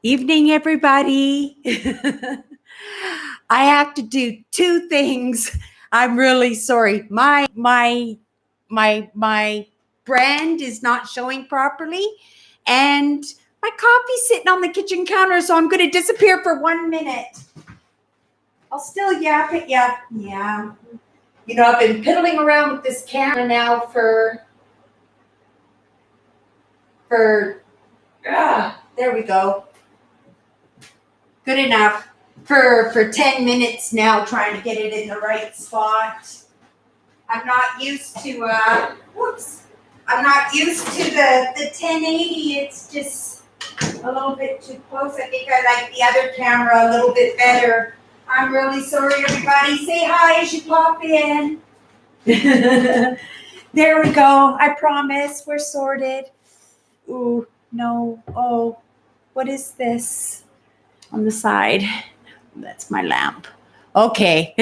Evening, everybody. I have to do two things. I'm really sorry. My brand is not showing properly, and my coffee's sitting on the kitchen counter, so I'm going to disappear for 1 minute. I'll still yap at ya. Yeah. You know, I've been piddling around with this camera now for there we go. Good enough for 10 minutes now, trying to get it in the right spot. I'm not used to I'm not used to the 1080. It's just a little bit too close. I think I like the other camera a little bit better. I'm really sorry, everybody. Say hi as you pop in. There we go. I promise we're sorted. Ooh, no. Oh, what is this on the side? That's my lamp. Okay.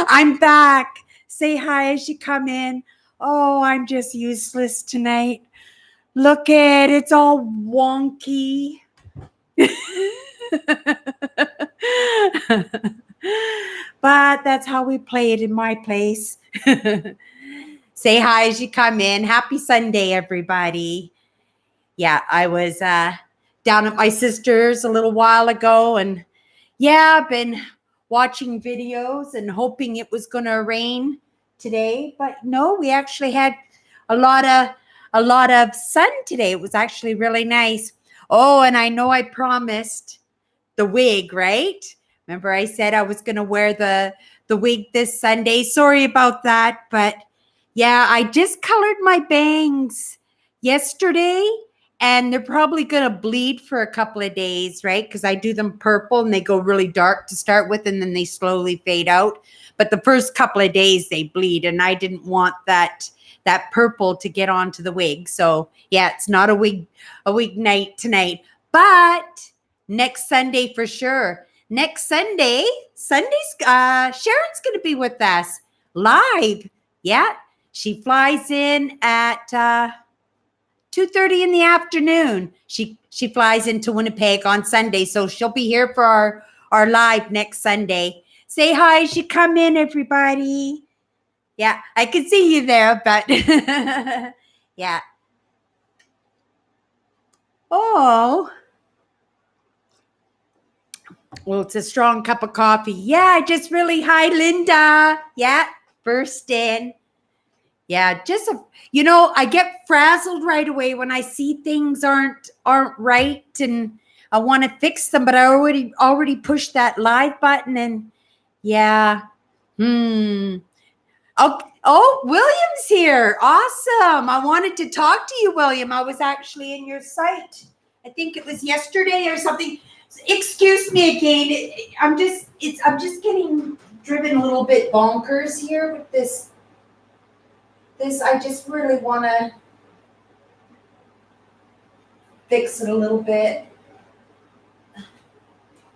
I'm back. Say hi as you come in. Oh, I'm just useless tonight. Look at it's all wonky. But that's how we play it in my place. Say hi as you come in. Happy Sunday, everybody. Yeah, I was down at my sister's a little while ago, and yeah, I've been watching videos and hoping it was going to rain today, but no, we actually had a lot of sun today. It was actually really nice. Oh, and I know I promised the wig, right? Remember I said I was going to wear the wig this Sunday. Sorry about that, but yeah, I just colored my bangs yesterday, and they're probably going to bleed for a couple of days, right? Because I do them purple and they go really dark to start with, and then they slowly fade out. But the first couple of days they bleed, and I didn't want that purple to get onto the wig. So yeah, it's not a wig night tonight, but next Sunday for sure. Next Sunday's Sharon's going to be with us live. Yeah, she flies in at 2:30 in the afternoon. She flies into Winnipeg on Sunday, so she'll be here for our live next Sunday. Say hi as you come in, everybody. Yeah, I can see you there, but yeah. Oh. Well, it's a strong cup of coffee. Yeah, just really, hi, Linda. Yeah, burst in. Yeah, just I get frazzled right away when I see things aren't right, and I want to fix them, but I already pushed that live button, and yeah. Oh, William's here. Awesome. I wanted to talk to you, William. I was actually in your site. I think it was yesterday or something. Excuse me again. I'm just getting driven a little bit bonkers here with this. I just really want to fix it a little bit.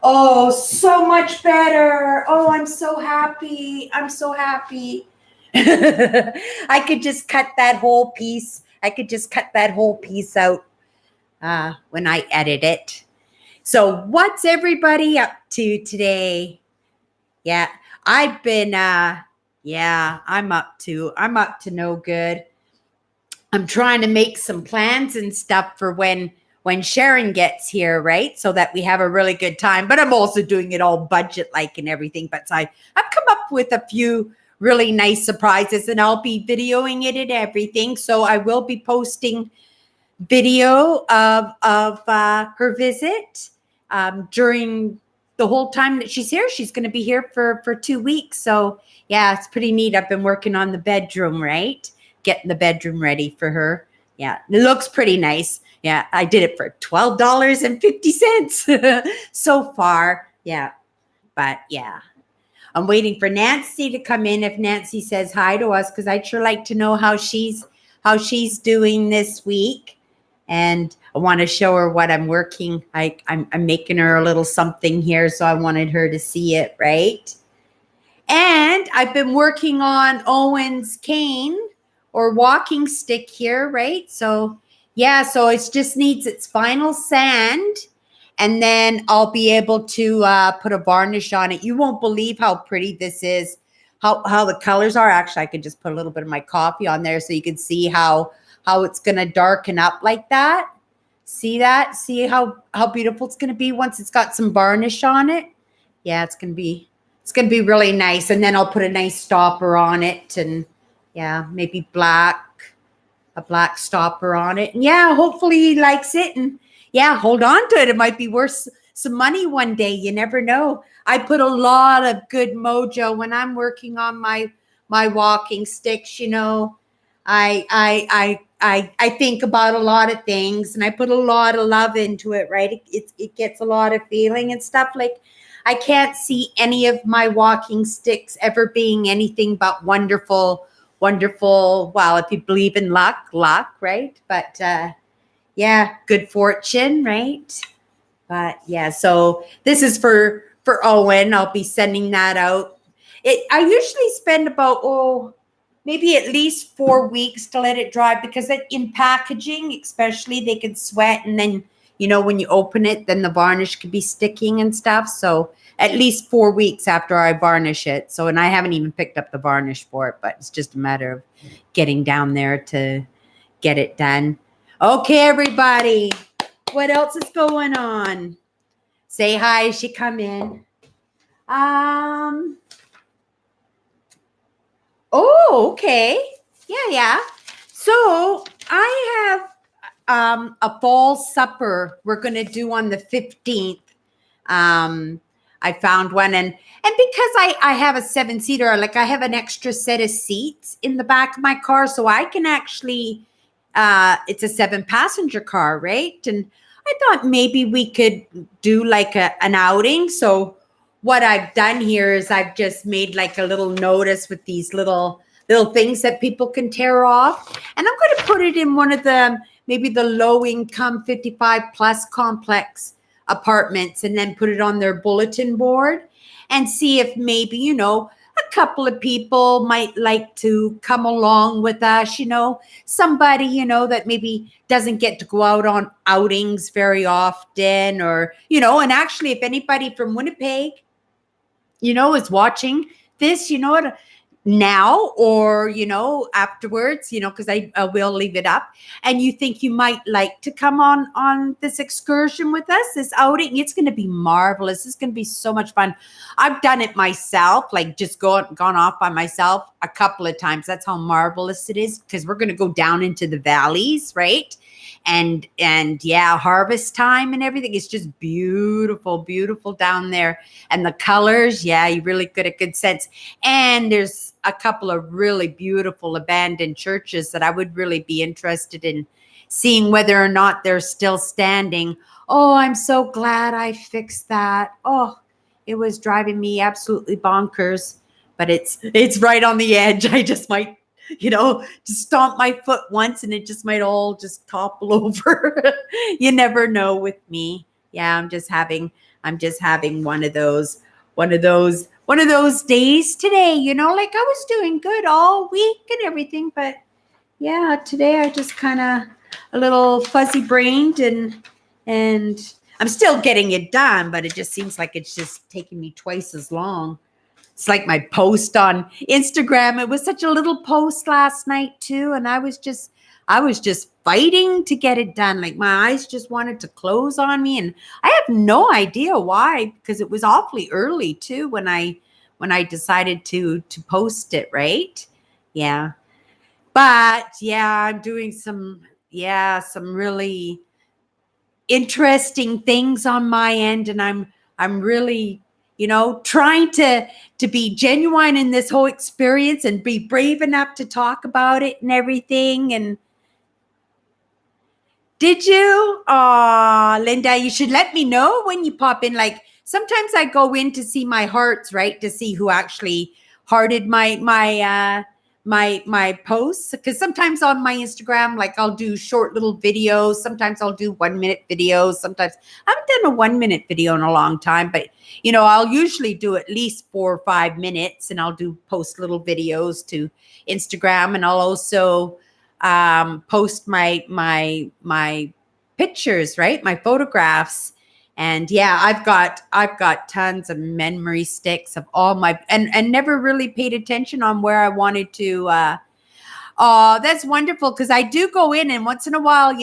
Oh, so much better. Oh, I'm so happy. I'm so happy. I could just cut that whole piece. Out when I edit it. So what's everybody up to today? Yeah, I've been I'm up to no good. I'm trying to make some plans and stuff for when Sharon gets here, right? So that we have a really good time. But I'm also doing it all budget-like and everything. But I've come up with a few really nice surprises, and I'll be videoing it and everything. So I will be posting video of her visit during the whole time that she's here. She's going to be here for 2 weeks. So yeah, it's pretty neat. I've been working on the bedroom, right? Getting the bedroom ready for her. Yeah, it looks pretty nice. Yeah, I did it for $12.50 so far. Yeah, but yeah. I'm waiting for Nancy to come in. If Nancy says hi to us, because I'd sure like to know how she's doing this week. And I want to show her what I'm working. I'm making her a little something here, so I wanted her to see it, right? And I've been working on Owen's cane or walking stick here, right? So Yeah, so it just needs its final sand, and then I'll be able to put a varnish on it. You won't believe how pretty this is, how the colors are. Actually, I could just put a little bit of my coffee on there so you can see how it's going to darken up like that. See that? See how beautiful it's going to be once it's got some varnish on it. Yeah, it's going to be really nice. And then I'll put a nice stopper on it, and yeah, maybe a black stopper on it. And yeah, hopefully he likes it. And yeah, hold on to it. It might be worth some money one day. You never know. I put a lot of good mojo when I'm working on my walking sticks. I think about a lot of things, and I put a lot of love into it, right? It gets a lot of feeling and stuff. Like, I can't see any of my walking sticks ever being anything but wonderful, wonderful. Well, if you believe in luck, right? But yeah, good fortune, right? But yeah, so this is for Owen. I'll be sending that out. I usually spend about maybe at least 4 weeks to let it dry, because in packaging, especially, they can sweat, and then when you open it, then the varnish could be sticking and stuff. So at least 4 weeks after I varnish it. So, and I haven't even picked up the varnish for it, but it's just a matter of getting down there to get it done. Okay, everybody, what else is going on? Say hi as you come in. Oh, okay. Yeah. So I have a fall supper we're going to do on the 15th. I found one, and because I have a 7-seater, like, I have an extra set of seats in the back of my car, so I can actually, it's a 7-passenger car, right? And I thought maybe we could do like an outing. So what I've done here is I've just made like a little notice with these little things that people can tear off, and I'm going to put it in one of maybe the low income 55 plus complex apartments, and then put it on their bulletin board, and see if maybe a couple of people might like to come along with us. Somebody that maybe doesn't get to go out on outings very often, or and actually, if anybody from Winnipeg is watching this, now, or afterwards, because I will leave it up, and you think you might like to come on this excursion with us, this outing, it's going to be marvelous. It's going to be so much fun. I've done it myself, like just gone off by myself a couple of times. That's how marvelous it is, because we're going to go down into the valleys, right? And yeah, harvest time and everything. It's just beautiful down there. And the colors, yeah, you really get a good sense. And there's a couple of really beautiful abandoned churches that I would really be interested in seeing whether or not they're still standing. Oh, I'm so glad I fixed that. Oh, it was driving me absolutely bonkers, but it's right on the edge. I just might just stomp my foot once and it just might all just topple over. You never know with me. Yeah, I'm just having one of those days today, like I was doing good all week and everything, but yeah, today I just kind of a little fuzzy brained, and I'm still getting it done, but it just seems like it's just taking me twice as long. It's like my post on Instagram. It was such a little post last night too, and I was just fighting to get it done. Like, my eyes just wanted to close on me, and I have no idea why, because it was awfully early too when I decided to post it, right? Yeah. But yeah, I'm doing some really interesting things on my end, and I'm really trying to be genuine in this whole experience and be brave enough to talk about it and everything. And did you? Linda, you should let me know when you pop in. Like, sometimes I go in to see my hearts, right? To see who actually hearted my posts, because sometimes on my Instagram, like, I'll do short little videos. Sometimes I'll do 1-minute videos. Sometimes I haven't done a 1-minute video in a long time, but I'll usually do at least 4 or 5 minutes, and I'll post little videos to Instagram, and I'll also post my pictures, right? My photographs. And yeah, I've got tons of memory sticks of all my and never really paid attention on where I wanted to oh, that's wonderful, because I do go in and once in a while,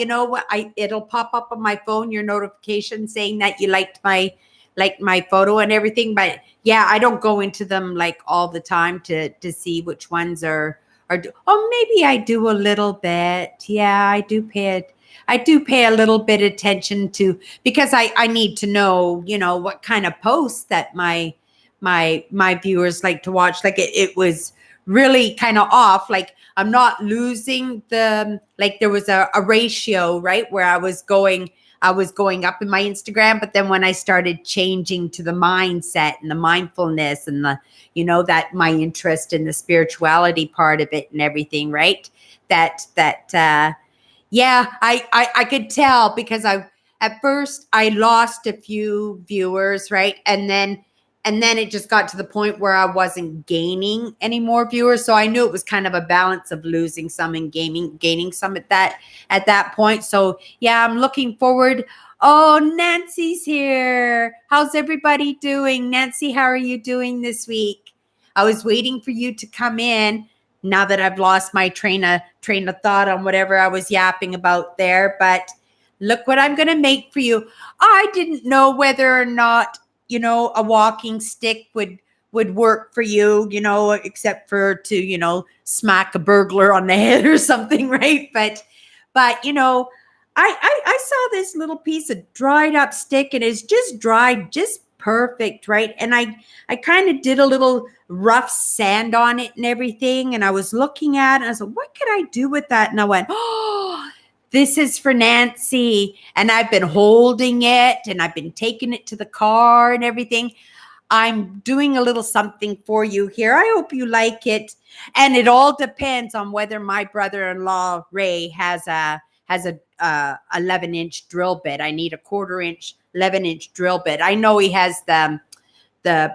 it'll pop up on my phone, your notification saying that you liked my photo and everything. But yeah, I don't go into them like all the time to see which ones are. Oh, maybe I do a little bit. Yeah, I do pay a little bit attention to, because I need to know, what kind of posts that my viewers like to watch. Like it was really kind of off. Like I'm not losing like there was a ratio, right? Where I was going up in my Instagram, but then when I started changing to the mindset and the mindfulness and that my interest in the spirituality part of it and everything, right? Yeah, I could tell, because at first I lost a few viewers, right? And then it just got to the point where I wasn't gaining any more viewers. So I knew it was kind of a balance of losing some and gaining some at that point. So yeah, I'm looking forward. Oh, Nancy's here. How's everybody doing? Nancy, how are you doing this week? I was waiting for you to come in, now that I've lost my train of thought on whatever I was yapping about there. But look what I'm going to make for you. I didn't know whether or not, a walking stick would work for you, except for to, smack a burglar on the head or something, right? But I saw this little piece of dried up stick, and it's just dried just perfect, right? And I kind of did a little rough sand on it and everything, and I was looking at it, and I said, what could I do with that? And I went, oh, this is for Nancy. And I've been holding it, and I've been taking it to the car and everything. I'm doing a little something for you here. I hope you like it. And it all depends on whether my brother-in-law Ray has a 11-inch drill bit. I need a 1/4-inch, 11-inch drill bit. I know he has the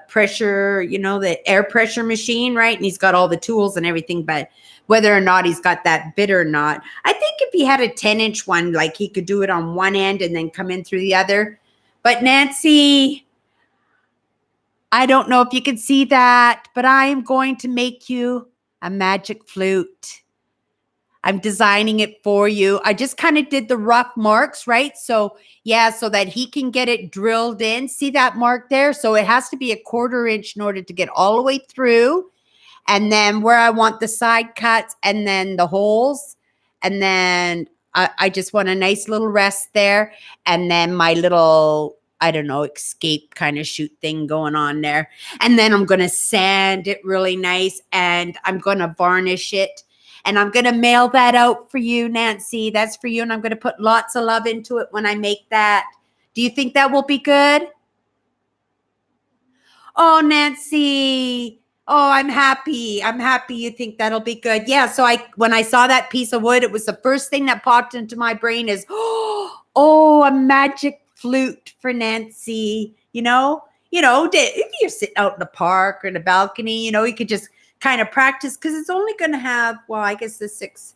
pressure, the air pressure machine, right? And he's got all the tools and everything, but whether or not he's got that bit or not, I think if he had a 10-inch one, like he could do it on one end and then come in through the other. But Nancy, I don't know if you can see that, but I am going to make you a magic flute. I'm designing it for you. I just kind of did the rough marks, right? So yeah, so that he can get it drilled in. See that mark there? So it has to be a 1/4 inch in order to get all the way through. And then where I want the side cuts and then the holes. And then I just want a nice little rest there. And then my little, I don't know, escape kind of shoot thing going on there. And then I'm going to sand it really nice, and I'm going to varnish it. And I'm going to mail that out for you, Nancy. That's for you. And I'm going to put lots of love into it when I make that. Do you think that will be good? Oh, Nancy. Oh, I'm happy. I'm happy you think that'll be good. Yeah. So when I saw that piece of wood, it was the first thing that popped into my brain is, oh, a magic flute for Nancy. If you're sitting out in the park or in the balcony, you could just kind of practice, because it's only going to have, well, I guess the six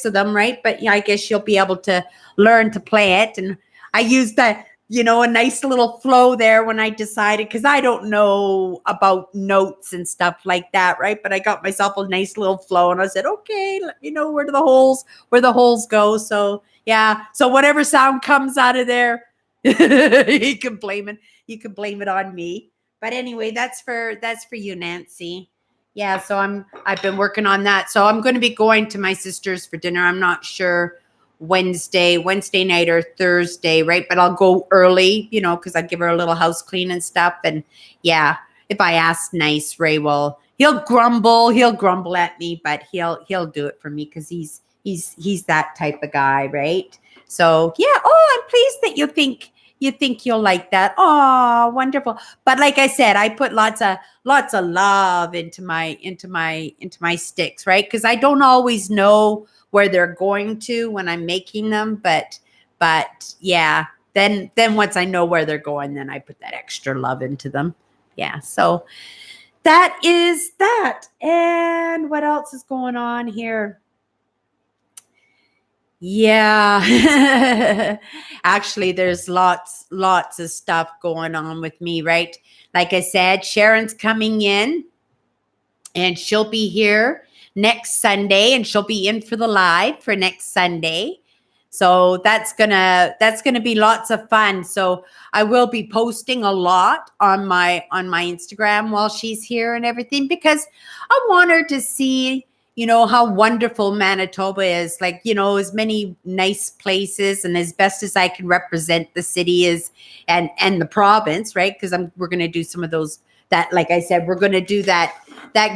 of them, right? But yeah, I guess you'll be able to learn to play it. And I used that, a nice little flow there when I decided, because I don't know about notes and stuff like that, right? But I got myself a nice little flow, and I said, okay, let me know where the holes go. So yeah, so whatever sound comes out of there, you can blame it on me. But anyway, that's for you, Nancy. Yeah, so I've been working on that. So I'm going to be going to my sister's for dinner. I'm not sure Wednesday night or Thursday, right? But I'll go early, because I give her a little house clean and stuff. And yeah, if I ask nice, Ray he'll grumble at me, but he'll do it for me, because he's that type of guy, right? So yeah. Oh, I'm pleased that you think you'll like that. Oh, wonderful. But like I said, I put lots of love into my sticks, right? Because I don't always know where they're going to when I'm making them. But yeah, then once I know where they're going, then I put that extra love into them. Yeah. So that is that. And what else is going on here? Yeah. Actually, there's lots of stuff going on with me, right? Like I said, Sharon's coming in and she'll be here next Sunday and she'll be in for the live for next Sunday. So that's gonna be lots of fun. So I will be posting a lot on my Instagram while she's here and everything because I want her to see, how wonderful Manitoba is. Like, as many nice places and as best as I can represent the city is and the province, right? Because we're gonna do some of those that, like I said, we're gonna do that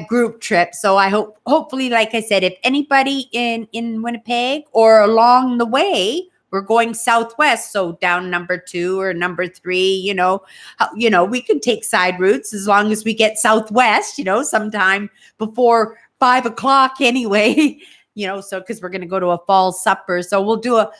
group trip. So I hopefully, like I said, if anybody in Winnipeg or along the way, we're going southwest, so down number 2 or number 3, we can take side routes as long as we get southwest, sometime before 5 o'clock anyway. So because we're going to go to a fall supper. So we'll do a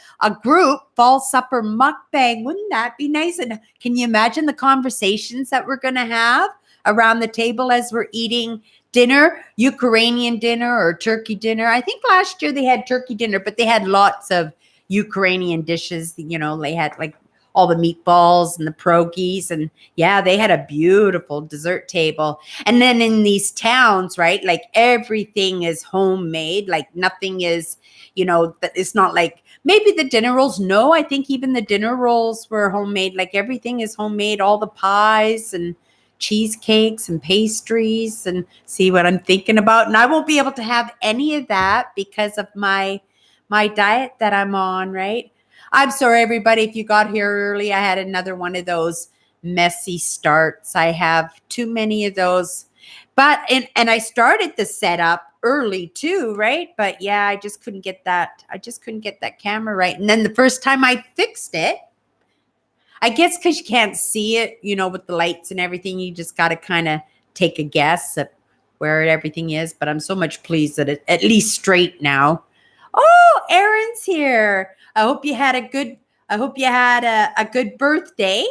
group fall supper mukbang. Wouldn't that be nice? And can you imagine the conversations that we're going to have around the table as we're eating dinner, Ukrainian dinner or turkey dinner? I think last year they had turkey dinner, but they had lots of Ukrainian dishes. They had like all the meatballs and the pierogies, and yeah, they had a beautiful dessert table. And then in these towns, right, like everything is homemade. Like nothing is, it's not like maybe the dinner rolls. No, I think even the dinner rolls were homemade. Like everything is homemade. All the pies and cheesecakes and pastries, and see what I'm thinking about. And I won't be able to have any of that because of my diet that I'm on, right? I'm sorry, everybody, if you got here early. I had another one of those messy starts. I have too many of those. But and I started the setup early too, right? But yeah, I just couldn't get that. I just couldn't get that camera right. And then the first time I fixed it, I guess because you can't see it, with the lights and everything, you just got to kind of take a guess at where everything is. But I'm so much pleased that it's at least straight now. Oh, Erin's here. I hope you had a good birthday.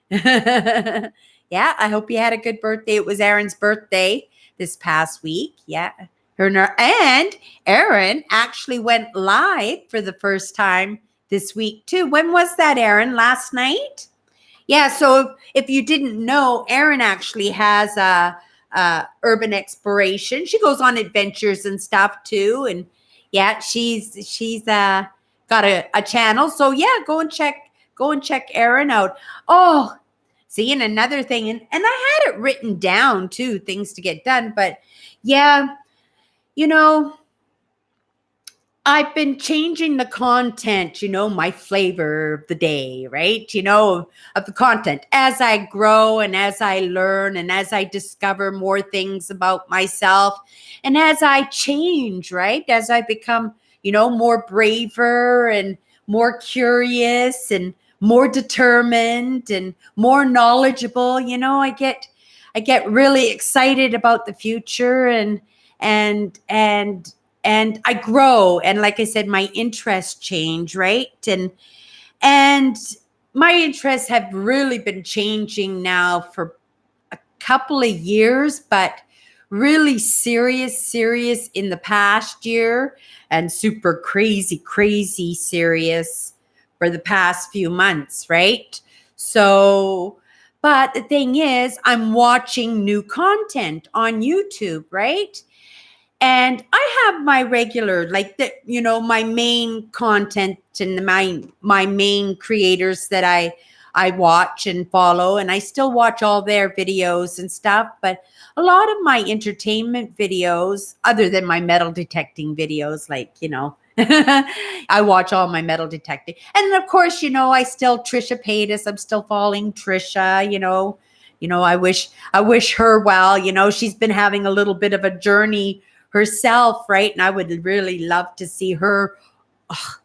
Yeah, I hope you had a good birthday. It was Erin's birthday this past week. Yeah. And Erin actually went live for the first time this week too. When was that, Erin? Last night? Yeah. So if you didn't know, Erin actually has a urban exploration. She goes on adventures and stuff too. And yeah, she's got a channel. So yeah, go and check Erin out. Oh, see, and another thing, and I had it written down too, things to get done. But yeah, you know, I've been changing the content, my flavor of the day, right? Of the content as I grow and as I learn and as I discover more things about myself and as I change, right? As I become, more braver and more curious and more determined and more knowledgeable, I get really excited about the future and and I grow. And like I said, my interests change, right? And my interests have really been changing now for a couple of years, but really serious in the past year and super crazy serious for the past few months, right? So, but the thing is, I'm watching new content on YouTube, right? And I have my regular, like my main content and my main creators that I watch and follow, and I still watch all their videos and stuff. But a lot of my entertainment videos, other than my metal detecting videos, I watch all my metal detecting. And of course, I still Trisha Paytas. I'm still following Trisha, I wish her well. She's been having a little bit of a journey herself, right? And I would really love to see her. Ugh.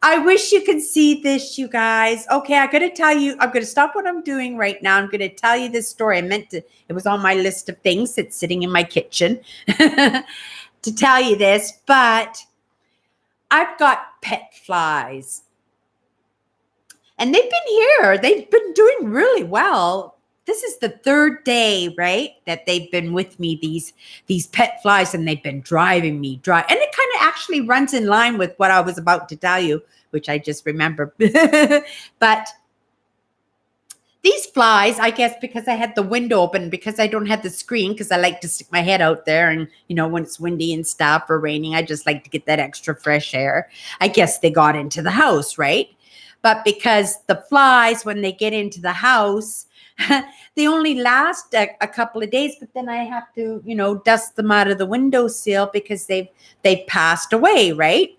I wish you could see this, you guys. Okay, I'm going to stop what I'm doing right now. I'm going to tell you this story. It was on my list of things that's sitting in my kitchen to tell you this, but I've got pet flies. And they've been here. They've been doing really well. this is the third day, right, that they've been with me, these pet flies, and they've been driving me dry. And it kind of actually runs in line with what I was about to tell you, which I just remember. But these flies, I guess because I had the window open, because I don't have the screen, because I like to stick my head out there, and when it's windy and stuff or raining, I just like to get that extra fresh air. I guess they got into the house, right? But because the flies, when they get into the house, they only last a couple of days, but then I have to, dust them out of the windowsill because they've passed away, right?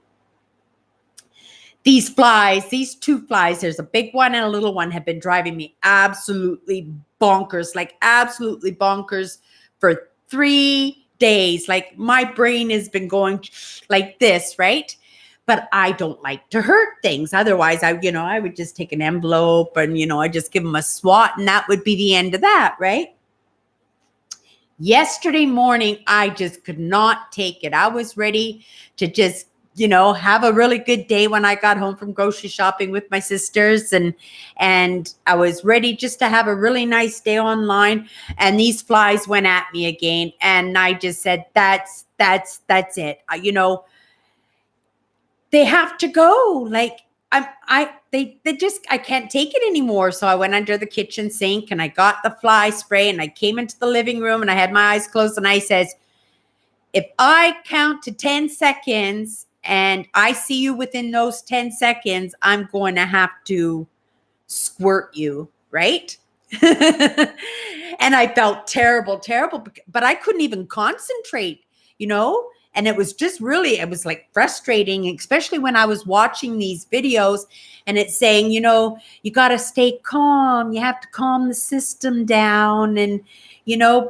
These flies, these two flies, there's a big one and a little one, have been driving me absolutely bonkers, like absolutely bonkers for 3 days. Like my brain has been going like this, right? But I don't like to hurt things. Otherwise, I would just take an envelope and, I just give them a swat, and that would be the end of that, right? Yesterday morning, I just could not take it. I was ready to just have a really good day when I got home from grocery shopping with my sisters, and I was ready just to have a really nice day online. And these flies went at me again, and I just said, that's it. They have to go. Like I can't take it anymore. So I went under the kitchen sink and I got the fly spray, and I came into the living room and I had my eyes closed, and I says, if I count to 10 seconds and I see you within those 10 seconds, I'm going to have to squirt you, right? And I felt terrible, but I couldn't even concentrate, and it was just really, it was like frustrating, especially when I was watching these videos and it's saying, you got to stay calm. You have to calm the system down, and,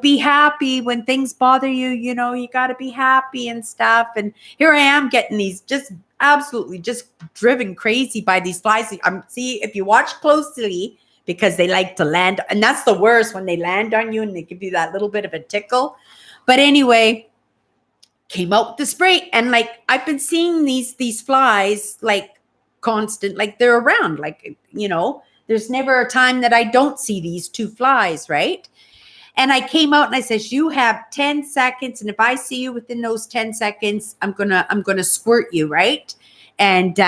be happy when things bother you, you got to be happy and stuff. And here I am getting these just absolutely just driven crazy by these flies. See, if you watch closely, because they like to land, and that's the worst, when they land on you and they give you that little bit of a tickle. But anyway, came out with the spray, and like I've been seeing these flies like constant, like they're around, like there's never a time that I don't see these two flies, right? And I came out and I says, you have 10 seconds, and if I see you within those 10 seconds, I'm gonna squirt you, right? And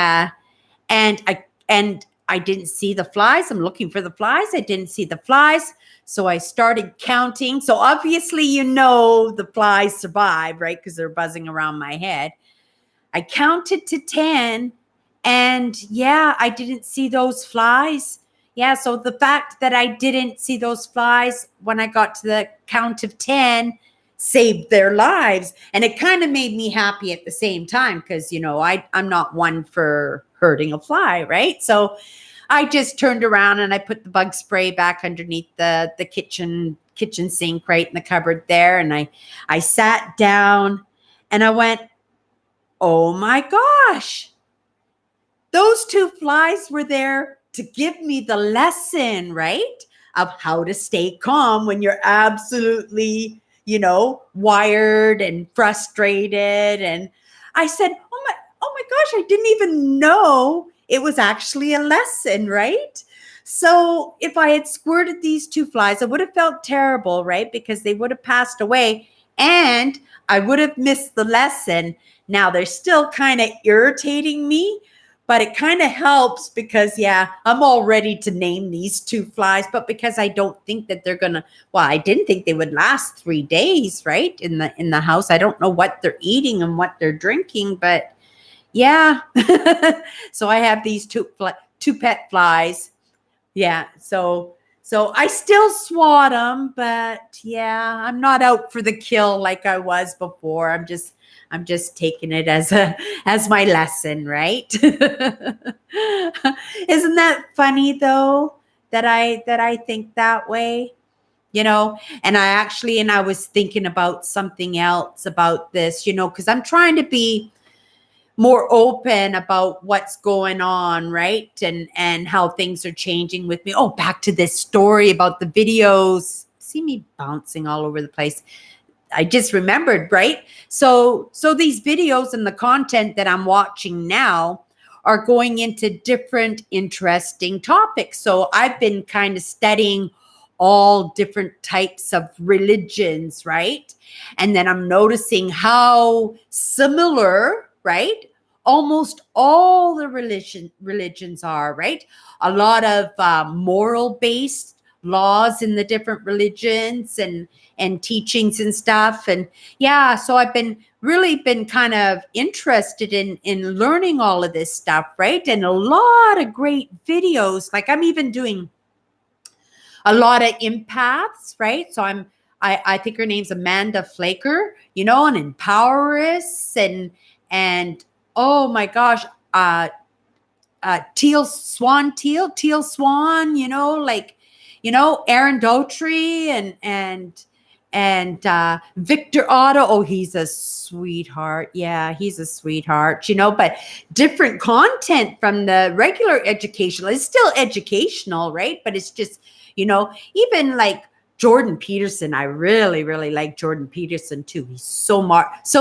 I didn't see the flies. I'm looking for the flies. I didn't see the flies. So I started counting. So obviously, the flies survive, right? Because they're buzzing around my head. I counted to 10, and I didn't see those flies. Yeah, so the fact that I didn't see those flies when I got to the count of 10 saved their lives. And it kind of made me happy at the same time, because, I'm not one for hurting a fly, right? So I just turned around and I put the bug spray back underneath the kitchen sink, right in the cupboard there. And I sat down and I went, oh my gosh, those two flies were there to give me the lesson, right, of how to stay calm when you're absolutely, wired and frustrated. And I said, oh my gosh, I didn't even know it was actually a lesson, right? So if I had squirted these two flies, I would have felt terrible, right? Because they would have passed away and I would have missed the lesson. Now they're still kind of irritating me, but it kind of helps because, I'm all ready to name these two flies, but because I don't think that they're going to, I didn't think they would last 3 days, right? In the house. I don't know what they're eating and what they're drinking, but so I have these two pet flies. Yeah. So I still swat them, but I'm not out for the kill like I was before. I'm just taking it as my lesson, right? Isn't that funny though, that I think that way? And I was thinking about something else about this, because I'm trying to be more open about what's going on, right? And how things are changing with me. Oh, back to this story about the videos. See me bouncing all over the place. I just remembered, right? So these videos and the content that I'm watching now are going into different interesting topics. So I've been kind of studying all different types of religions, right? And then I'm noticing how similar, right? Almost all the religions are, right? A lot of moral based laws in the different religions and teachings and stuff. And yeah, so I've been kind of interested in learning all of this stuff, right? And a lot of great videos. Like I'm even doing a lot of empaths, right? So I think her name's Amanda Flaker, you know, an empoweress and oh my gosh, Teal Swan, you know, like, you know, Aaron Daughtry and Victor Otto. Oh, he's a sweetheart. Yeah, he's a sweetheart, you know, but different content from the regular educational. It's still educational, right? But it's just, you know, even like Jordan Peterson. I really, really like Jordan Peterson too. He's so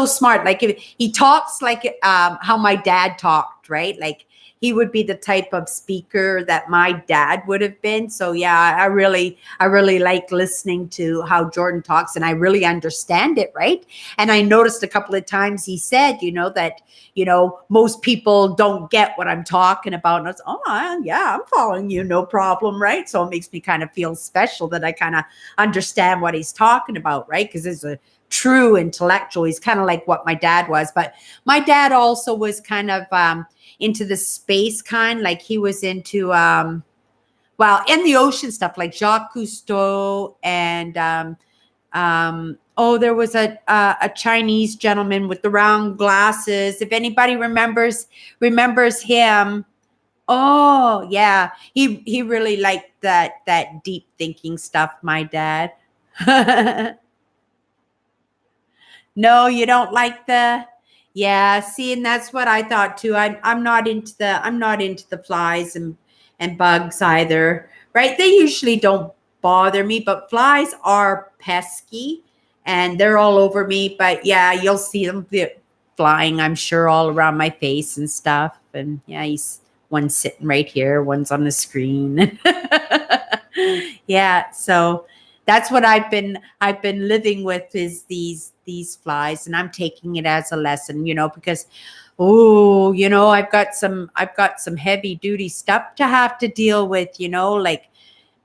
smart. Like he talks like how my dad talked, right? Like he would be the type of speaker that my dad would have been. So yeah, I really like listening to how Jordan talks, and I really understand it, right? And I noticed a couple of times he said, you know, that, you know, most people don't get what I'm talking about. And I was, oh yeah, I'm following you, no problem, right? So it makes me kind of feel special that I kind of understand what he's talking about, right? Because it's a true intellectual. He's kind of like what my dad was, but my dad also was kind of into the space kind, like he was into well, in the ocean stuff, like Jacques Cousteau and oh, there was a Chinese gentleman with the round glasses. If anybody remembers him, oh yeah, he really liked that deep thinking stuff. My dad. No, you don't like the. Yeah, see, and that's what I thought too. I'm not into the flies and bugs either, right? They usually don't bother me, but flies are pesky and they're all over me. But yeah, you'll see them flying, I'm sure, all around my face and stuff. And yeah, one's sitting right here, one's on the screen. Yeah, so that's what I've been living with is these flies, and I'm taking it as a lesson, you know, because oh, you know, I've got some heavy duty stuff to have to deal with, you know, like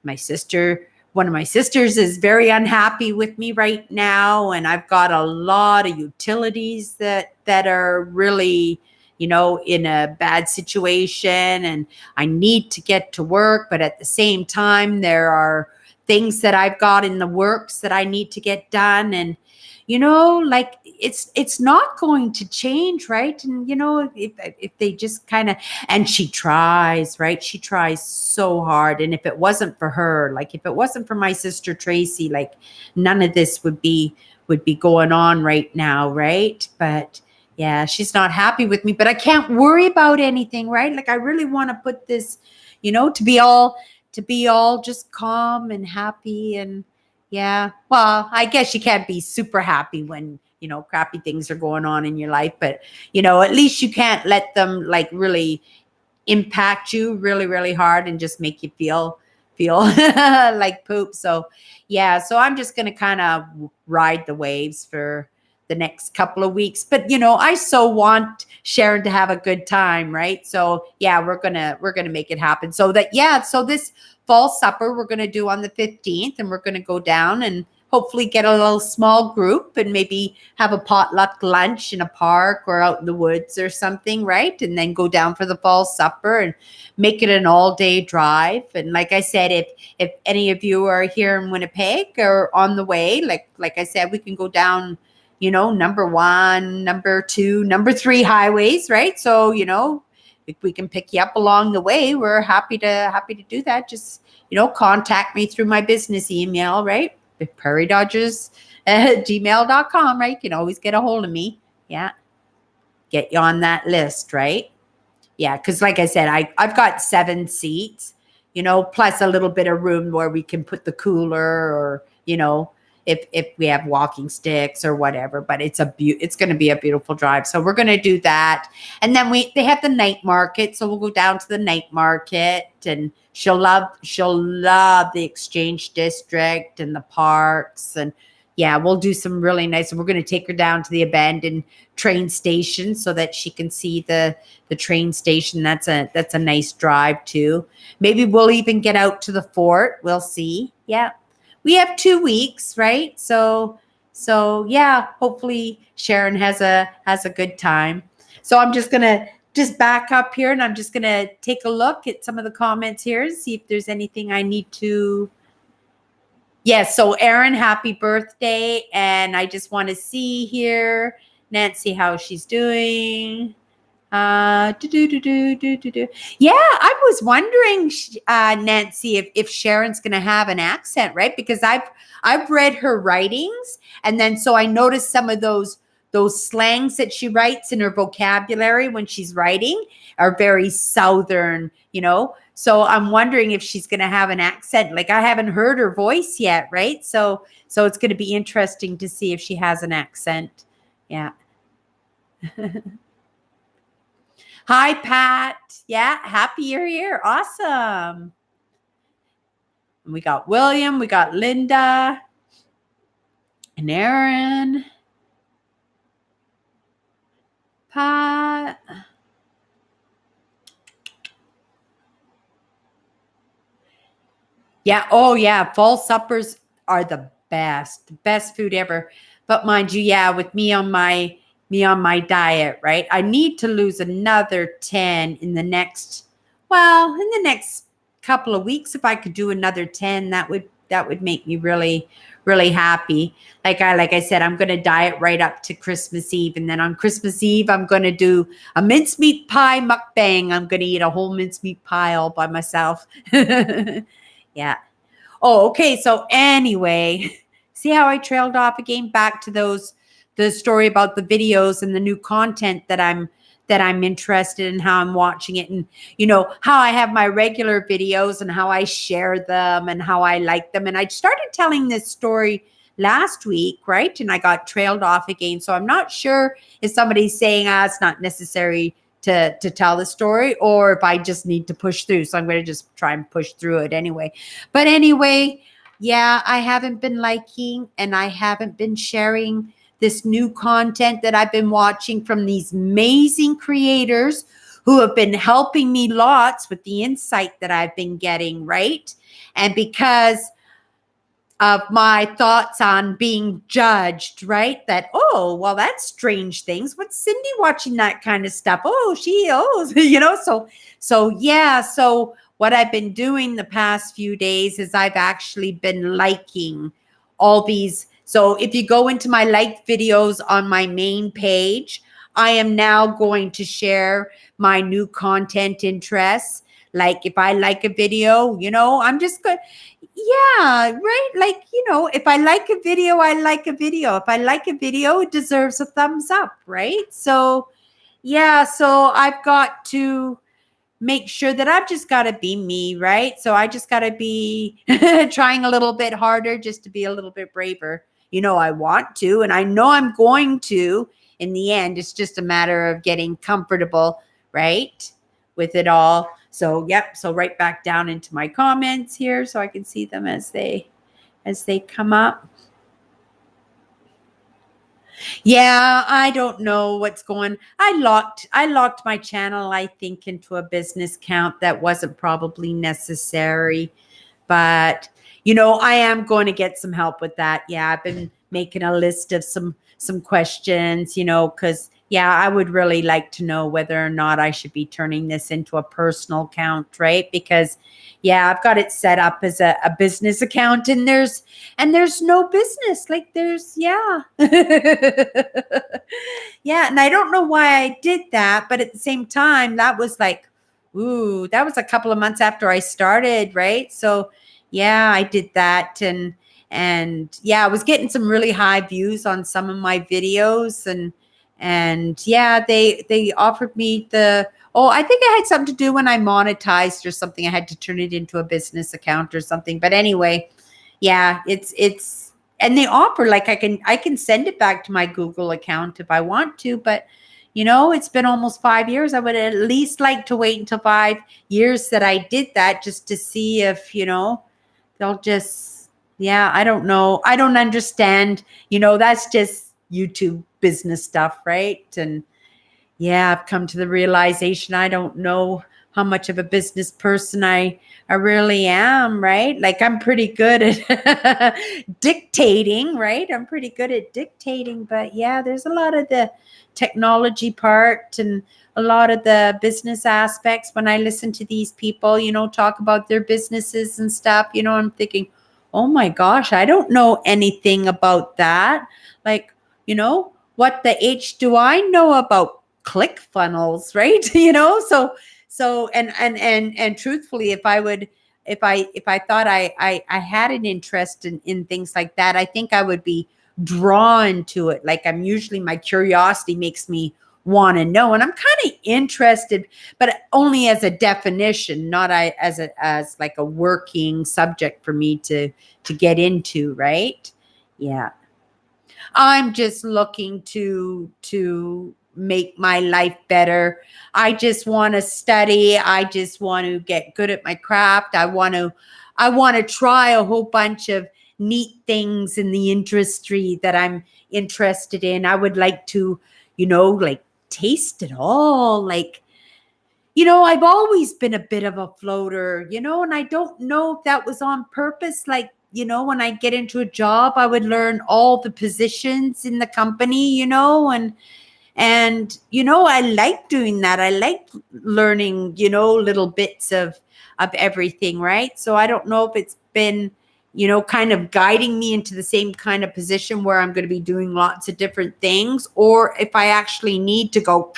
one of my sisters is very unhappy with me right now, and I've got a lot of utilities that are really, you know, in a bad situation, and I need to get to work, but at the same time there are things that I've got in the works that I need to get done. And, you know, like it's not going to change, right? And, you know, if they just kind of, and she tries, right? She tries so hard. And if it wasn't for her, like if it wasn't for my sister Tracy, like none of this would be going on right now, right? But yeah, she's not happy with me, but I can't worry about anything, right? Like I really want to put this, you know, to be all just calm and happy. And yeah, well, I guess you can't be super happy when, you know, crappy things are going on in your life, but, you know, at least you can't let them like really impact you really, really hard and just make you feel like poop. So yeah, so I'm just going to kind of ride the waves for the next couple of weeks. But, you know, I so want Sharon to have a good time, right? So yeah, we're gonna make it happen. So that, yeah, so this fall supper we're gonna do on the 15th, and we're gonna go down and hopefully get a little small group and maybe have a potluck lunch in a park or out in the woods or something, right? And then go down for the fall supper and make it an all-day drive. And like I said, if any of you are here in Winnipeg or on the way, like I said, we can go down, you know, number 1, number 2, number 3 highways, right? So, you know, if we can pick you up along the way, we're happy to do that. Just, you know, contact me through my business email, right? PrairieDodgers at gmail.com, right? You can always get a hold of me. Yeah. Get you on that list, right? Yeah. Cause like I said, I've got 7 seats, you know, plus a little bit of room where we can put the cooler or, you know, if we have walking sticks or whatever, but it's going to be a beautiful drive. So we're going to do that. And then they have the night market. So we'll go down to the night market and she'll love the Exchange District and the parks. And yeah, we'll do some really nice. And we're going to take her down to the abandoned train station so that she can see the train station. That's a nice drive too. Maybe we'll even get out to the fort. We'll see. Yeah, we have 2 weeks, right? So yeah, hopefully Sharon has a good time. So I'm just gonna back up here, and I'm just gonna take a look at some of the comments here and see if there's anything I need to. Yes, so Erin, happy birthday. And I just want to see here, Nancy, how she's doing. Yeah, I was wondering, Nancy, if Sharon's going to have an accent, right? Because I've read her writings, and then so I noticed some of those slangs that she writes in her vocabulary when she's writing are very Southern, So I'm wondering if she's going to have an accent. Like, I haven't heard her voice yet, right? So it's going to be interesting to see if she has an accent. Yeah. Hi, Pat. Yeah, happy you're here. Awesome. And we got William, we got Linda, and Aaron. Pat. Yeah. Oh, yeah. Fall suppers are the best food ever. But mind you, yeah, with me on my diet, right? I need to lose another 10 in the next couple of weeks. If I could do another 10, that would make me really, really happy. Like I said, I'm going to diet right up to Christmas Eve. And then on Christmas Eve, I'm going to do a mincemeat pie mukbang. I'm going to eat a whole mincemeat pie all by myself. Yeah. Oh, okay. So anyway, see how I trailed off again back to the story about the videos and the new content that I'm interested in, how I'm watching it, and how I have my regular videos and how I share them and how I like them. And I started telling this story last week, right? And I got trailed off again. So I'm not sure if somebody's saying, it's not necessary to tell the story, or if I just need to push through. So I'm going to just try and push through it anyway. But anyway, yeah, I haven't been liking and I haven't been sharing this new content that I've been watching from these amazing creators who have been helping me lots with the insight that I've been getting, right? And because of my thoughts on being judged, right? That, that's strange things. What's Cindy watching that kind of stuff? So what I've been doing the past few days is I've actually been liking all these. So if you go into my liked videos on my main page, I am now going to share my new content interests. Like if I like a video, I'm just good. Yeah, right. Like, if I like a video, I like a video. If I like a video, it deserves a thumbs up, right? So, yeah, so I've got to make sure that I've just got to be me, right? So I just got to be trying a little bit harder just to be a little bit braver. I want to, and I know I'm going to in the end. It's just a matter of getting comfortable, right, with it all. So, yep. So right back down into my comments here so I can see them as they come up. Yeah, I don't know what's going. I locked my channel, I think, into a business account that wasn't probably necessary. But, I am going to get some help with that. Yeah, I've been making a list of some questions, because I would really like to know whether or not I should be turning this into a personal account, right? Because I've got it set up as a business account, and there's no business. Like yeah. Yeah. And I don't know why I did that, but at the same time, that was like, that was a couple of months after I started, right? So I did that. And I was getting some really high views on some of my videos, and they offered me I think it had something to do when I monetized or something. I had to turn it into a business account or something. But anyway, it's and they offer, like, I can send it back to my Google account if I want to, but It's been almost 5 years. I would at least like to wait until 5 years that I did that just to see if, they'll just, yeah, I don't know. I don't understand. That's just YouTube business stuff, right? And yeah, I've come to the realization I don't know how much of a business person I really am, right? Like I'm pretty good at dictating, right? I'm pretty good at dictating, but yeah, there's a lot of the technology part and a lot of the business aspects when I listen to these people, talk about their businesses and stuff, I'm thinking, "Oh my gosh, I don't know anything about that." Like, what the H do I know about click funnels, right? So and truthfully, if I thought I had an interest in things like that, I think I would be drawn to it. Like my curiosity makes me want to know, and I'm kind of interested, but only as a definition, not as like a working subject for me to get into, right? Yeah. I'm just looking to make my life better. I just want to study. I just want to get good at my craft. I want to try a whole bunch of neat things in the industry that I'm interested in. I would like to, like taste it all. Like, I've always been a bit of a floater, and I don't know if that was on purpose. Like, when I get into a job, I would learn all the positions in the company, and I like doing that. I like learning, little bits of everything, right? So I don't know if it's been, kind of guiding me into the same kind of position where I'm going to be doing lots of different things, or if I actually need to go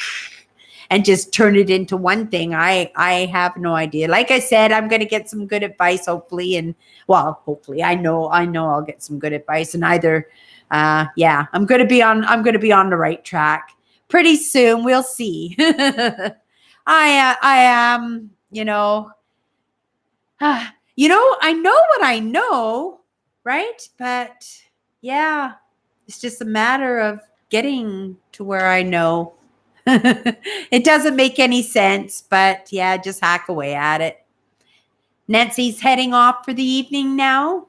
and just turn it into one thing. I have no idea. Like I said, I'm going to get some good advice, hopefully. And hopefully I know I'll get some good advice, and either, I'm going to be on the right track pretty soon. We'll see. I am, I know what I know, right? But yeah, it's just a matter of getting to where I know. It doesn't make any sense, but yeah, just hack away at it. Nancy's heading off for the evening now.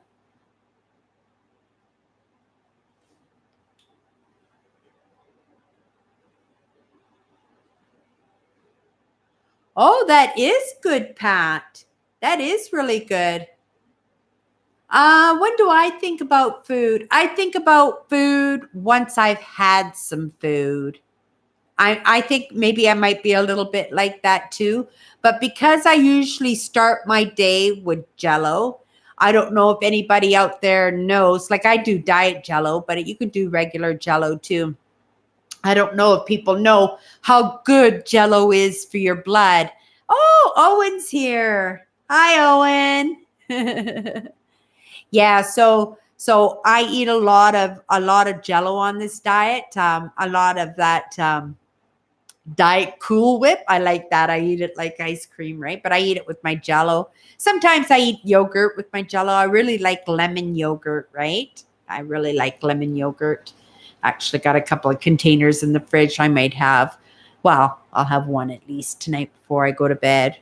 Oh, that is good, Pat. That is really good. When do I think about food? I think about food once I've had some food. I think maybe I might be a little bit like that too. But because I usually start my day with Jello, I don't know if anybody out there knows. Like I do diet Jello, but you can do regular Jello too. I don't know if people know how good Jello is for your blood. Oh, Owen's here. Hi, Owen. Yeah, so I eat a lot of Jello on this diet. A lot of that diet Cool Whip. I like that. I eat it like ice cream, right? But I eat it with my Jello. Sometimes I eat yogurt with my Jello. I really like lemon yogurt, right? I really like lemon yogurt. Actually got a couple of containers in the fridge. I might have, I'll have one at least tonight before I go to bed.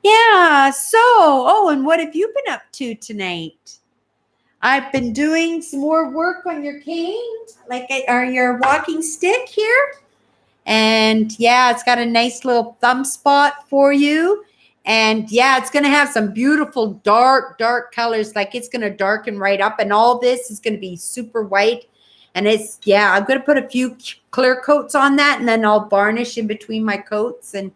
Yeah. So, and what have you been up to tonight? I've been doing some more work on your cane, or your walking stick here. And yeah, it's got a nice little thumb spot for you. And yeah, it's going to have some beautiful dark colors. Like it's going to darken right up. And all this is going to be super white. And I'm going to put a few clear coats on that. And then I'll varnish in between my coats. And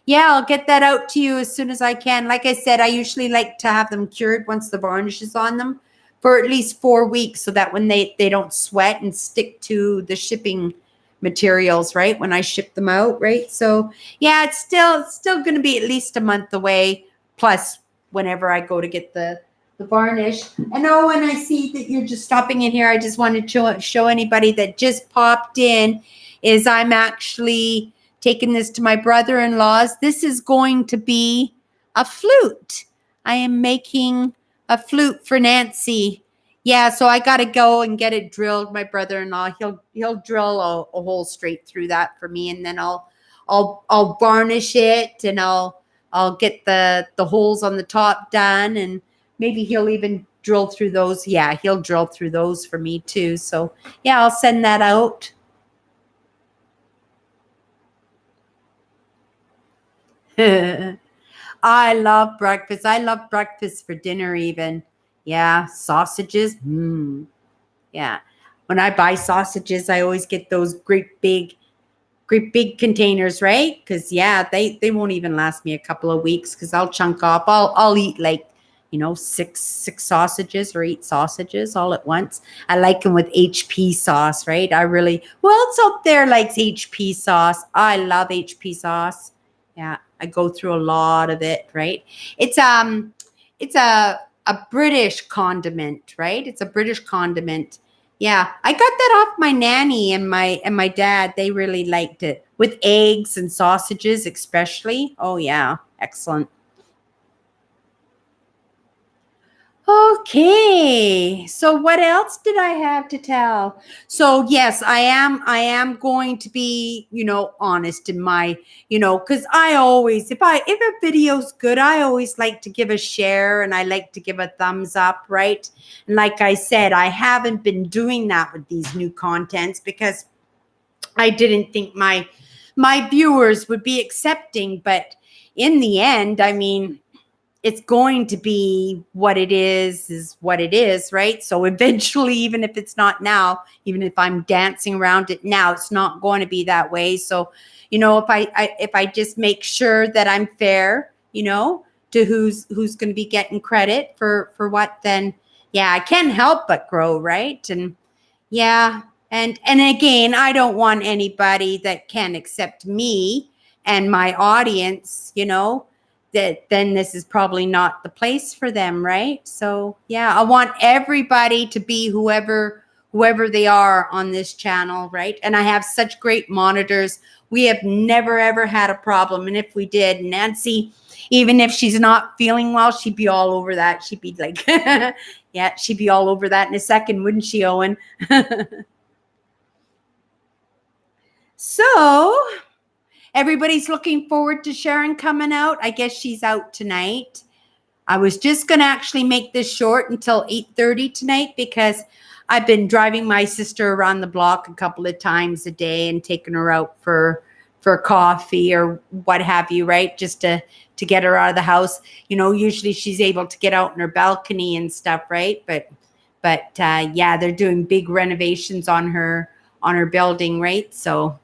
yeah, I'll get that out to you as soon as I can. Like I said, I usually like to have them cured once the varnish is on them for at least 4 weeks, so that when they don't sweat and stick to the shipping materials, right? When I ship them out, right? So yeah, it's still going to be at least a month away. Plus, whenever I go to get the varnish. And when I see that you're just stopping in here, I just wanted to show anybody that just popped in is I'm actually taking this to my brother-in-law's. This is going to be a flute. I am making a flute for Nancy. Yeah, so I got to go and get it drilled. My brother-in-law, he'll drill a hole straight through that for me, and then I'll varnish it, and I'll get the holes on the top done, and maybe he'll even drill through those. Yeah, he'll drill through those for me too. So yeah, I'll send that out. I love breakfast. I love breakfast for dinner even. Yeah, sausages. Yeah. When I buy sausages, I always get those great big containers, right? Because yeah, they won't even last me a couple of weeks because I'll chunk off. I'll eat like, six sausages or eight sausages all at once. I like them with HP sauce, right? I really Who else out there likes HP sauce? I love HP sauce. Yeah, I go through a lot of it, right? It's a British condiment, right? It's a British condiment. Yeah, I got that off my nanny and my dad. They really liked it with eggs and sausages, especially. Oh yeah, excellent. Okay. So what else did I have to tell? So yes, I am going to be, honest in my, cuz I always if a video's good, I always like to give a share and I like to give a thumbs up, right? And like I said, I haven't been doing that with these new contents because I didn't think my viewers would be accepting, but in the end, I mean, it's going to be what it is what it is, right? So eventually, even if it's not now, even if I'm dancing around it now, it's not going to be that way. So, if I just make sure that I'm fair, to who's going to be getting credit for what, then yeah, I can't help but grow, right? And yeah. And again, I don't want anybody that can accept me and my audience, that then this is probably not the place for them, right? So, yeah, I want everybody to be whoever they are on this channel, right? And I have such great monitors. We have never ever had a problem, and if we did, Nancy, even if she's not feeling well, she'd be all over that. She'd be like, yeah, she'd be all over that in a second, wouldn't she, Owen? So everybody's looking forward to Sharon coming out. I guess she's out tonight. I was just going to actually make this short until 8:30 tonight because I've been driving my sister around the block a couple of times a day and taking her out for coffee or what have you, right? Just to get her out of the house. Usually she's able to get out in her balcony and stuff, right? But yeah, they're doing big renovations on her building, right? So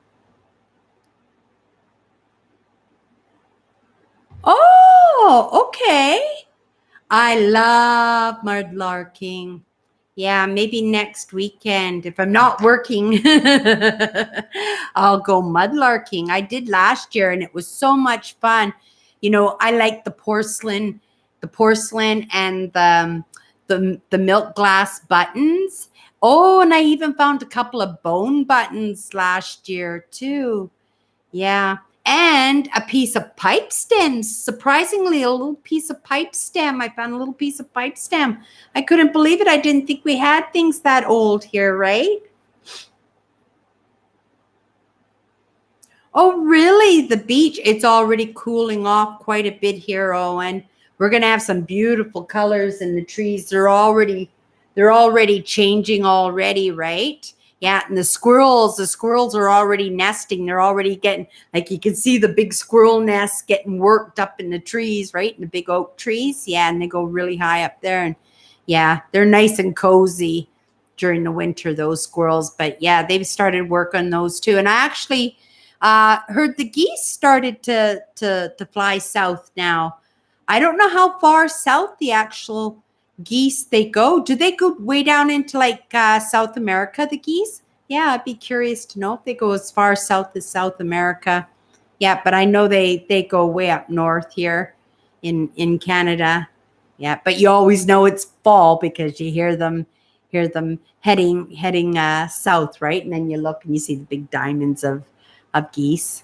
oh, okay. I love mudlarking. Yeah, maybe next weekend. If I'm not working, I'll go mudlarking. I did last year and it was so much fun. I like the porcelain and the milk glass buttons. Oh, and I even found a couple of bone buttons last year too. Yeah. And a piece of pipe stem. Surprisingly, a little piece of pipe stem. I found a little piece of pipe stem. I couldn't believe it. I didn't think we had things that old here, right? Oh, really? The beach, it's already cooling off quite a bit here, Owen. We're going to have some beautiful colors in the trees. They're already changing already, right? Yeah, and the squirrels are already nesting. They're already getting, like, you can see the big squirrel nests getting worked up in the trees, right? In the big oak trees. Yeah, and they go really high up there. And yeah, they're nice and cozy during the winter, those squirrels. But yeah, they've started work on those too. And I actually heard the geese started to fly south now. I don't know how far south the actual geese they go. Do they go way down into like South America, the geese? Yeah, I'd be curious to know if they go as far south as South America. Yeah, but I know they go way up north here in Canada. Yeah, but you always know it's fall because you hear them heading south, right? And then you look and you see the big diamonds of geese.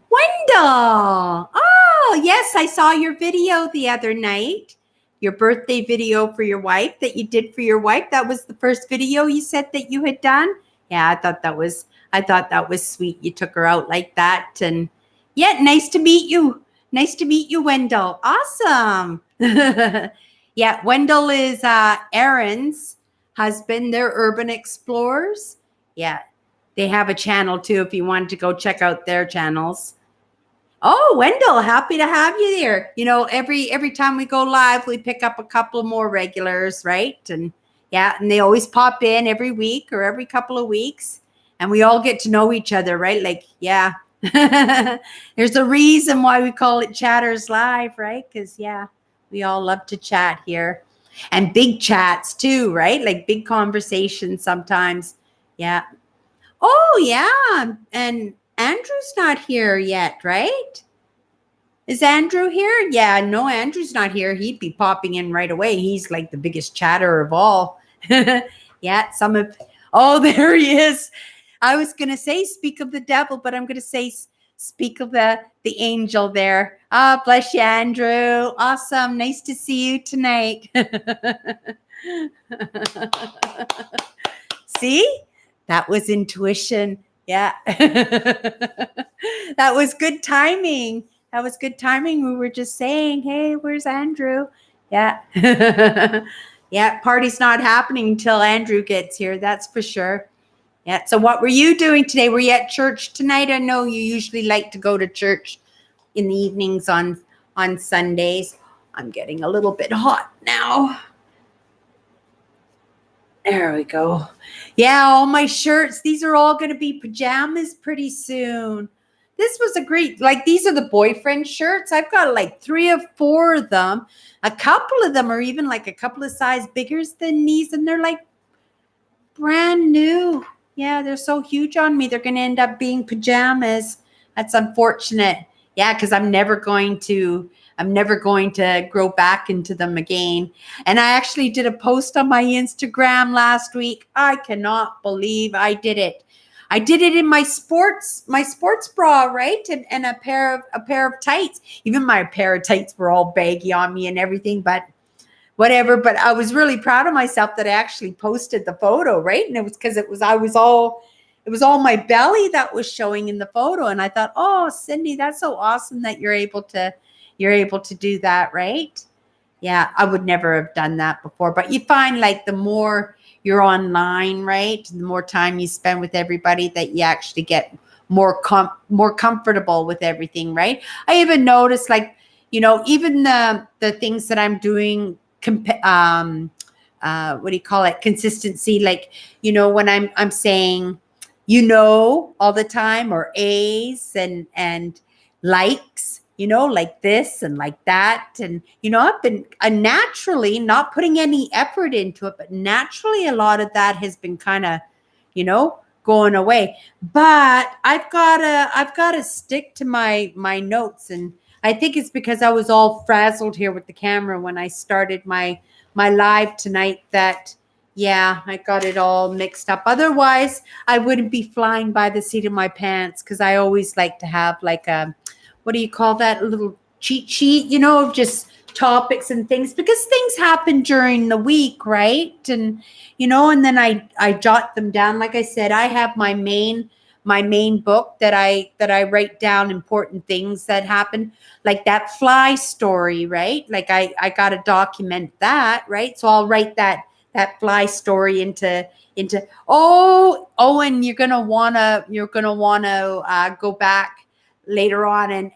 Wendell! Oh, yes, I saw your video the other night. your birthday video for your wife that you did for your wife. That was the first video you said that you had done. Yeah, I thought that was sweet. You took her out like that. And yeah, nice to meet you. Nice to meet you, Wendell. Awesome. Yeah, Wendell is Aaron's husband. They're urban explorers. Yeah, they have a channel too if you wanted to go check out their channels. Oh, Wendell, happy to have you there. You know, every time we go live, we pick up a couple more regulars, right? And yeah, and they always pop in every week or every couple of weeks, and we all get to know each other, right? Like, yeah. There's a reason why we call it Chatters Live, right? Because yeah, we all love to chat here. And big chats too, right? Like big conversations sometimes. Yeah. Oh, yeah. And Andrew's not here yet, right? Is Andrew here? Yeah, no, Andrew's not here. He'd be popping in right away. He's like the biggest chatter of all. Yeah, oh, there he is. I was going to say speak of the devil, but I'm going to say speak of the angel there. Ah, bless you, Andrew. Awesome. Nice to see you tonight. See? That was intuition. Yeah. That was good timing. That was good timing. We were just saying, hey, where's Andrew? Yeah. Yeah, party's not happening until Andrew gets here. That's for sure. Yeah. So what were you doing today? Were you at church tonight? I know you usually like to go to church in the evenings on Sundays. I'm getting a little bit hot now. There we go. Yeah, all my shirts. These are all going to be pajamas pretty soon. This was a great, like, these are the boyfriend shirts. I've got like 3 or 4 of them. A couple of them are even like a couple of size bigger than these, and they're like brand new. Yeah, they're so huge on me. They're going to end up being pajamas. That's unfortunate. Yeah, because I'm never going to grow back into them again. And I actually did a post on my Instagram last week. I cannot believe I did it. I did it in my sports bra, right? And a pair of tights. Even my pair of tights were all baggy on me and everything, but whatever. But I was really proud of myself that I actually posted the photo, right? And it was because it was all my belly that was showing in the photo. And I thought, oh, Cindy, that's so awesome that you're able to do that, right? Yeah, I would never have done that before. But you find like the more you're online, right, the more time you spend with everybody, that you actually get more comfortable with everything, right? I even noticed, like, you know, even the things that I'm doing, what do you call it? Consistency, like, you know, when I'm saying, you know, all the time, or A's and likes, you know, like this and like that. And, you know, I've been naturally not putting any effort into it, but naturally a lot of that has been kind of, you know, going away. But I've got to stick to my notes. And I think it's because I was all frazzled here with the camera when I started my live tonight, that, yeah, I got it all mixed up. Otherwise, I wouldn't be flying by the seat of my pants, because I always like to have like a, what do you call that, a little cheat sheet, you know, of just topics and things, because things happen during the week, right? And, you know, and then I jot them down. Like I said, I have my main book that I write down important things that happen, like that fly story, right? Like I got to document that, right? So I'll write that fly story into and you're gonna wanna go back later on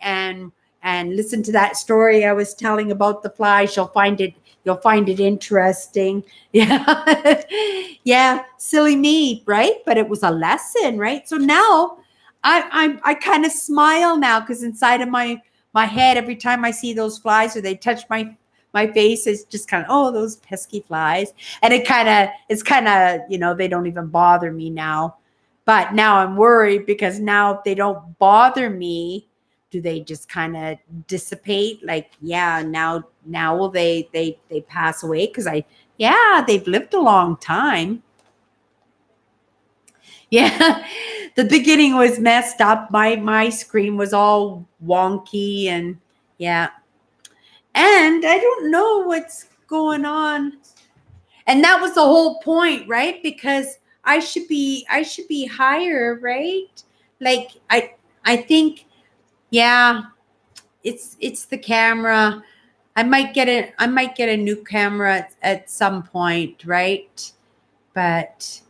and listen to that story I was telling about the flies. You'll find it interesting. Yeah. Yeah, silly me, right? But it was a lesson, right? So now I kind of smile now, because inside of my head, every time I see those flies or they touch my face, is just kind of, oh, those pesky flies. And it's kind of, you know, they don't even bother me now. But now I'm worried, because now if they don't bother me, do they just kind of dissipate? Like, yeah, now will they pass away? Because they've lived a long time. Yeah, the beginning was messed up. My screen was all wonky, and yeah. And I don't know going on? And that was the whole point, right? Because I should be higher, right? Like I think, yeah, it's the camera. I might get a new camera at some point, right? But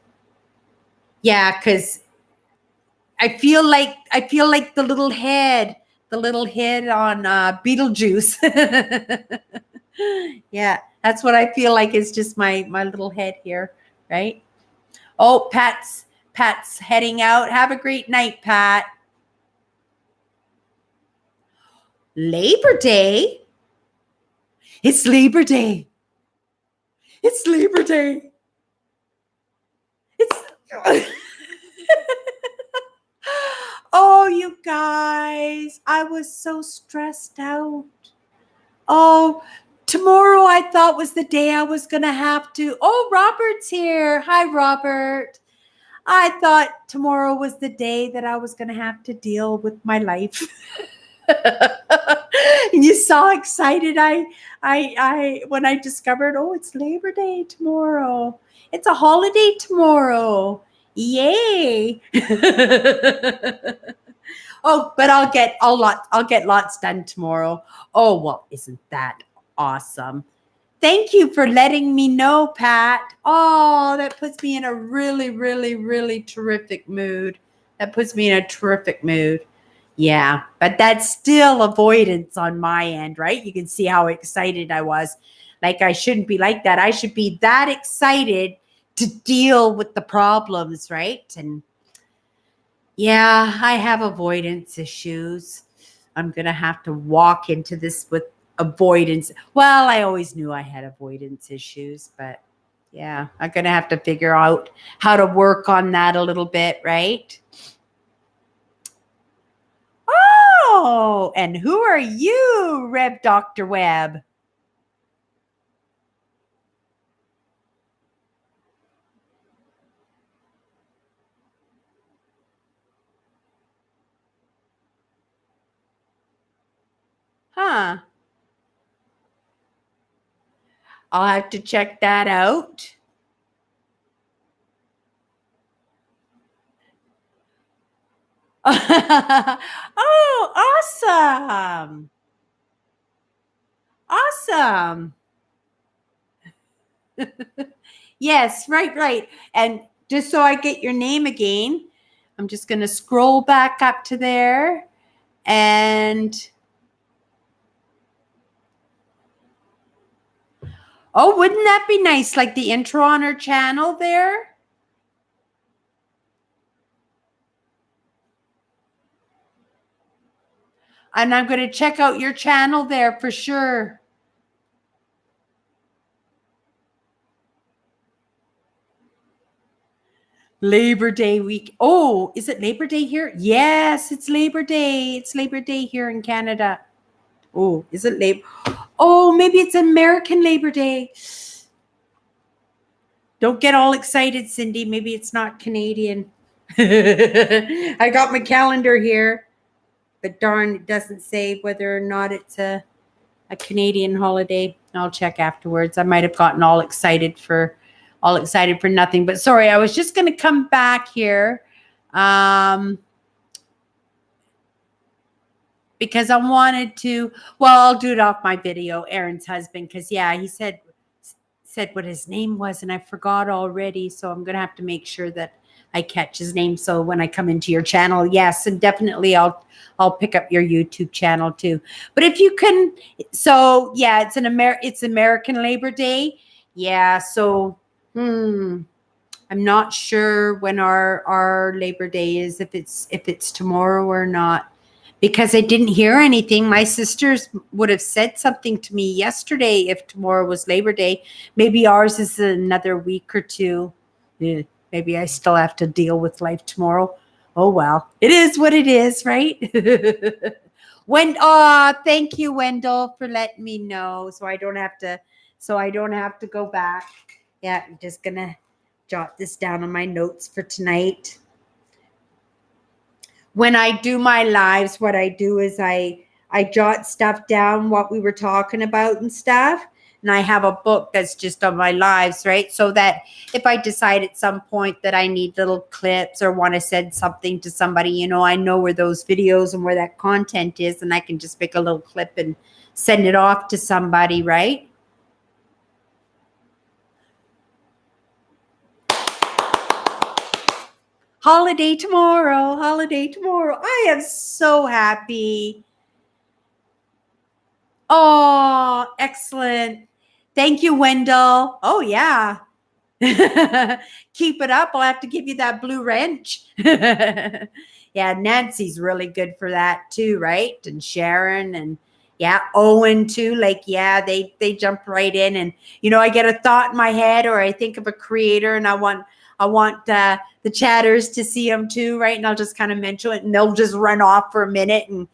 yeah, because I feel like the little head on Beetlejuice. Yeah, that's what I feel like is just my little head here, right? Oh, Pat's heading out. Have a great night, Pat. Labor Day? It's Labor Day. It's Labor Day. It's Oh, you guys, I was so stressed out. Oh, tomorrow I thought was the day I was going to have to. Oh, Robert's here. Hi, Robert. I thought tomorrow was the day that I was going to have to deal with my life. And you saw how excited I when I discovered, oh, it's Labor Day tomorrow. It's a holiday tomorrow. Yay. Oh, but I'll get lots done tomorrow. Oh, well, isn't that awesome? Thank you for letting me know, Pat. Oh, that puts me in a really, really, really terrific mood. That puts me in a terrific mood. Yeah, but that's still avoidance on my end, right? You can see how excited I was. Like, I shouldn't be like that. I should be that excited to deal with the problems, right? And yeah, I have avoidance issues. I'm going to have to walk into this with avoidance. Well, I always knew I had avoidance issues, but yeah, I'm going to have to figure out how to work on that a little bit, right? Oh, and who are you, Rev Dr. Webb? Huh. I'll have to check that out. Oh, awesome. Awesome. Yes, right. And just so I get your name again, I'm just going to scroll back up to there. And oh, wouldn't that be nice? Like the intro on our channel there. And I'm going to check out your channel there for sure. Labor Day week. Oh, is it Labor Day here? Yes, it's Labor Day. It's Labor Day here in Canada. Oh, is it Labor? Oh, maybe it's American Labor Day. Don't get all excited, Cindy. Maybe it's not Canadian. I got my calendar here, but darn, it doesn't say whether or not it's a Canadian holiday. I'll check afterwards. I might have gotten all excited for nothing. But sorry, I was just going to come back here because I wanted to. Well, I'll do it off my video. Aaron's husband, because yeah, he said what his name was, and I forgot already. So I'm going to have to make sure that I catch his name. So when I come into your channel, yes, and definitely I'll pick up your YouTube channel too. But if you can, so yeah, it's American Labor Day. Yeah. So, I'm not sure when our Labor Day is, if it's tomorrow or not, because I didn't hear anything. My sisters would have said something to me yesterday if tomorrow was Labor Day. Maybe ours is another week or two. Yeah. Maybe I still have to deal with life tomorrow. Oh, well, it is what it is, right? Thank you, Wendell, for letting me know. So I don't have to go back. Yeah, I'm just going to jot this down on my notes for tonight. When I do my lives, what I do is I jot stuff down, what we were talking about and stuff. and I have a book that's just on my lives, right? So that if I decide at some point that I need little clips or want to send something to somebody, I know where those videos and where that content is, and I can just make a little clip and send it off to somebody, right? Holiday tomorrow, holiday tomorrow. I am so happy. Oh, excellent. Thank you, Wendell. Oh, yeah. Keep it up. I'll have to give you that blue wrench. Yeah, Nancy's really good for that too, right? And Sharon and yeah, Owen too. Like, yeah, they jump right in, and I get a thought in my head, or I think of a creator, and I want the chatters to see them too, right? And I'll just kind of mention it, and they'll just run off for a minute and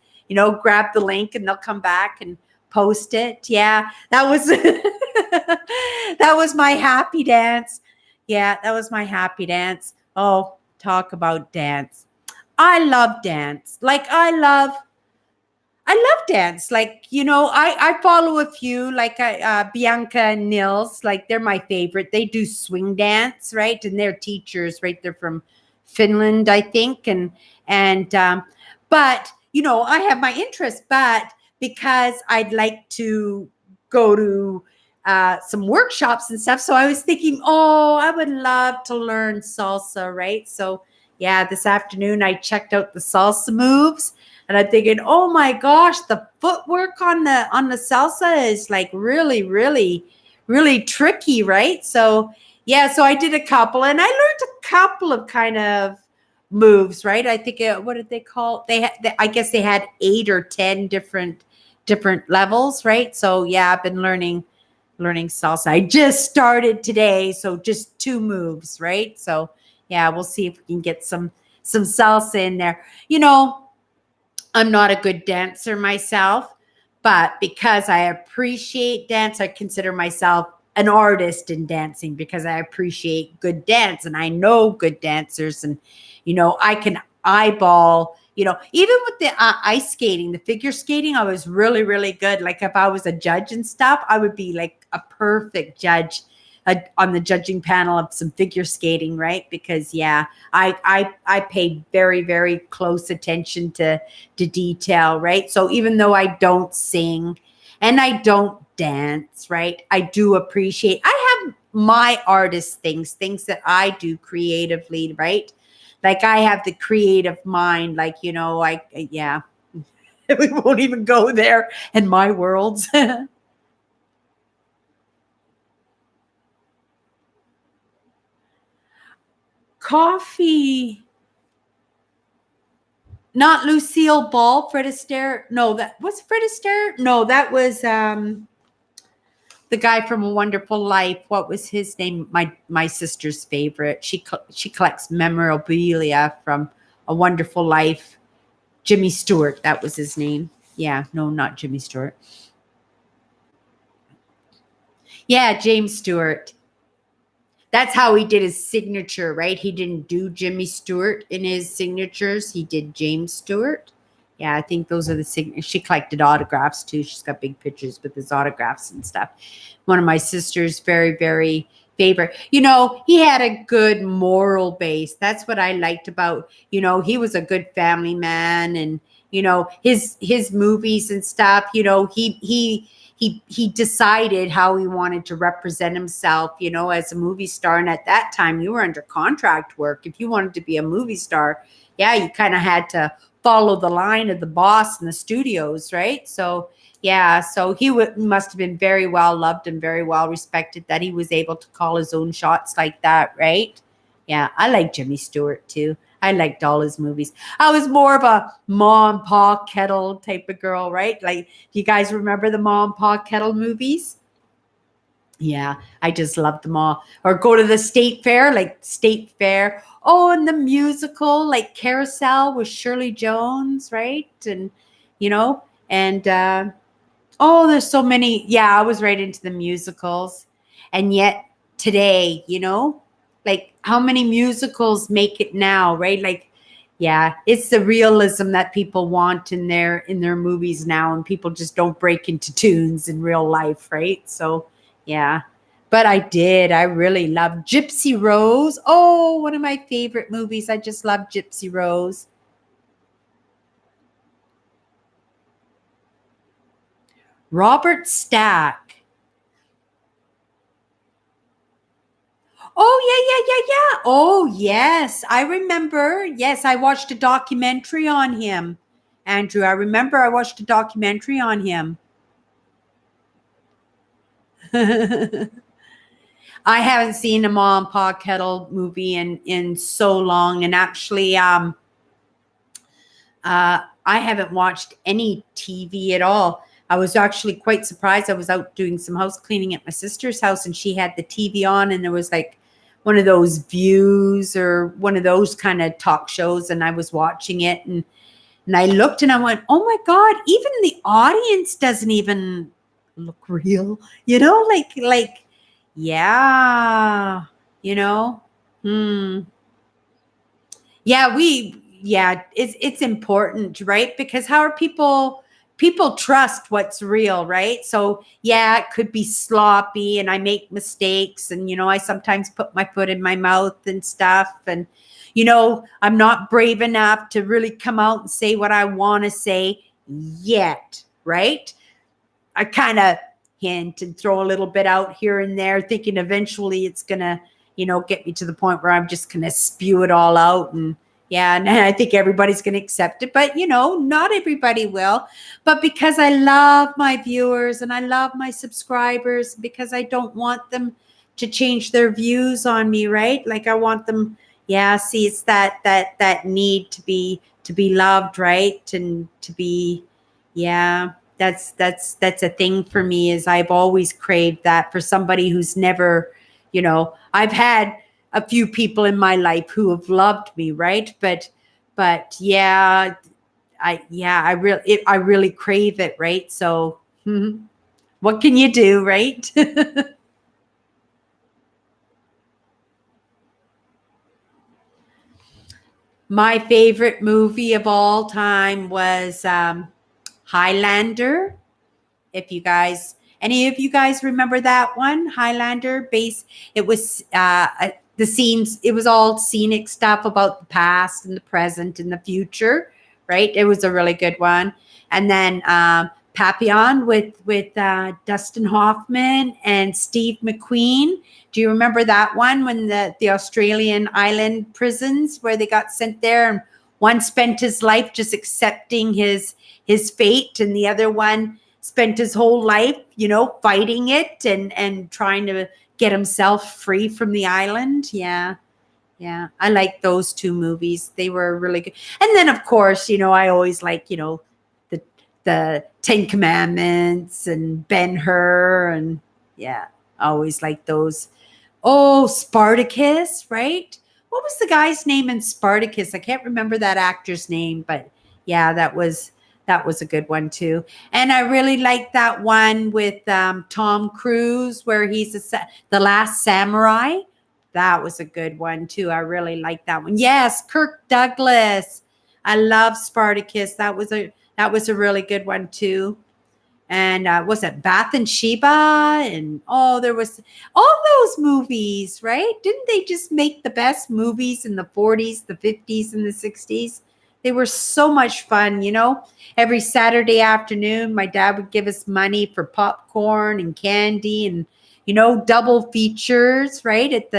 grab the link, and they'll come back and post it. Yeah, that was that was my happy dance. Yeah, that was my happy dance. Oh, talk about dance. I love dance. Like I love dance. Like, I follow a few, like Bianca and Nils, like they're my favorite. They do swing dance, right? And they're teachers, right? They're from Finland, I think. But, I have my interest, but because I'd like to go to some workshops and stuff. So I was thinking, oh, I would love to learn salsa, right? So yeah, this afternoon I checked out the salsa moves, and I'm thinking, oh my gosh, the footwork on the salsa is like really, really, really tricky, right? So yeah, so I did a couple, and I learned a couple of kind of moves, right? I think what did they call? I guess they had 8 or 10 different levels, right? So yeah, I've been learning salsa. I just started today, so just 2 moves, right? So yeah, we'll see if we can get some salsa in there. I'm not a good dancer myself, but because I appreciate dance, I consider myself an artist in dancing because I appreciate good dance, and I know good dancers, and I can eyeball. Even with the ice skating, the figure skating, I was really, really good. Like if I was a judge and stuff, I would be like a perfect judge on the judging panel of some figure skating, right? Because yeah, I pay very, very close attention to detail, right? So even though I don't sing and I don't dance, right, I do appreciate. I have my artist things that I do creatively, right? Like I have the creative mind, like yeah. We won't even go there in my worlds. Coffee. Not Lucille Ball, Fred Astaire. No, that was Fred Astaire. No, that was the guy from A Wonderful Life. What was his name? My sister's favorite. She collects memorabilia from A Wonderful Life. Jimmy Stewart, that was his name. Yeah, no, not Jimmy Stewart. Yeah, James Stewart. That's how he did his signature, right? He didn't do Jimmy Stewart in his signatures. He did James Stewart. Yeah, I think those are the signatures. She collected autographs too. She's got big pictures with his autographs and stuff. One of my sister's very, very favorite. He had a good moral base. That's what I liked about, he was a good family man, and, his movies and stuff, he decided how he wanted to represent himself, as a movie star. And at that time, you were under contract work. If you wanted to be a movie star, yeah, you kind of had to follow the line of the boss in the studios, right? So yeah, so he must have been very well loved and very well respected that he was able to call his own shots like that, right? Yeah, I like Jimmy Stewart too. I liked all his movies. I was more of a Ma and Pa Kettle type of girl, right? Like, do you guys remember the Ma and Pa Kettle movies? Yeah, I just loved them all. Or go to the state fair, like State Fair. Oh, and the musical, like Carousel with Shirley Jones, right? And, you know, and oh, there's so many. Yeah, I was right into the musicals. And yet today, like how many musicals make it now, right? Like, yeah, it's the realism that people want in their movies now, and people just don't break into tunes in real life, right? So Yeah. But I did. I really loved Gypsy Rose. Oh, one of my favorite movies. I just love Gypsy Rose. Robert Stack. Oh, yeah, yeah, yeah, yeah. Oh, yes. I remember. Yes, I watched a documentary on him. Andrew, I remember I watched a documentary on him. I haven't seen a Ma and Pa Kettle movie in so long, and actually, I haven't watched any TV at all. I was actually quite surprised. I was out doing some house cleaning at my sister's house, and she had the TV on, and there was like one of those views or one of those kind of talk shows, and I was watching it, and I looked and I went, "Oh my God! Even the audience doesn't even look real." Yeah, you know. Hmm. Yeah, it's important, right? Because how are people trust what's real, right? So yeah, it could be sloppy and I make mistakes and I sometimes put my foot in my mouth and stuff, and I'm not brave enough to really come out and say what I want to say yet, right? I kind of hint and throw a little bit out here and there, thinking eventually it's gonna, get me to the point where I'm just gonna spew it all out. And yeah, and I think everybody's gonna accept it, but not everybody will. But because I love my viewers and I love my subscribers, because I don't want them to change their views on me, right? Like I want them, yeah, see, it's that need to be loved, right? And to be, yeah, that's a thing for me, is I've always craved that for somebody who's never, I've had a few people in my life who have loved me, right? But yeah, I really crave it, right? So what can you do, right? My favorite movie of all time was Highlander. If you guys, any of you guys remember that one, Highlander base, it was the scenes, it was all scenic stuff about the past and the present and the future, right? It was a really good one. And then Papillon with Dustin Hoffman and Steve McQueen. Do you remember that one, when the Australian island prisons where they got sent there, and one spent his life just accepting his fate, and the other one spent his whole life, fighting it and trying to get himself free from the island. Yeah. Yeah. I like those two movies. They were really good. And then of course, I always like, the Ten Commandments and Ben-Hur, and yeah, I always like those. Oh, Spartacus, right? What was the guy's name in Spartacus? I can't remember that actor's name, but yeah, that was a good one too. And I really like that one with Tom Cruise, where he's the Last Samurai. That was a good one too. I really like that one. Yes, Kirk Douglas. I love Spartacus. That was a really good one too. And was it Bath and Sheba? And there was all those movies, right? Didn't they just make the best movies in the 40s, the 50s, and the 60s? They were so much fun, Every Saturday afternoon, my dad would give us money for popcorn and candy and, double features, right? At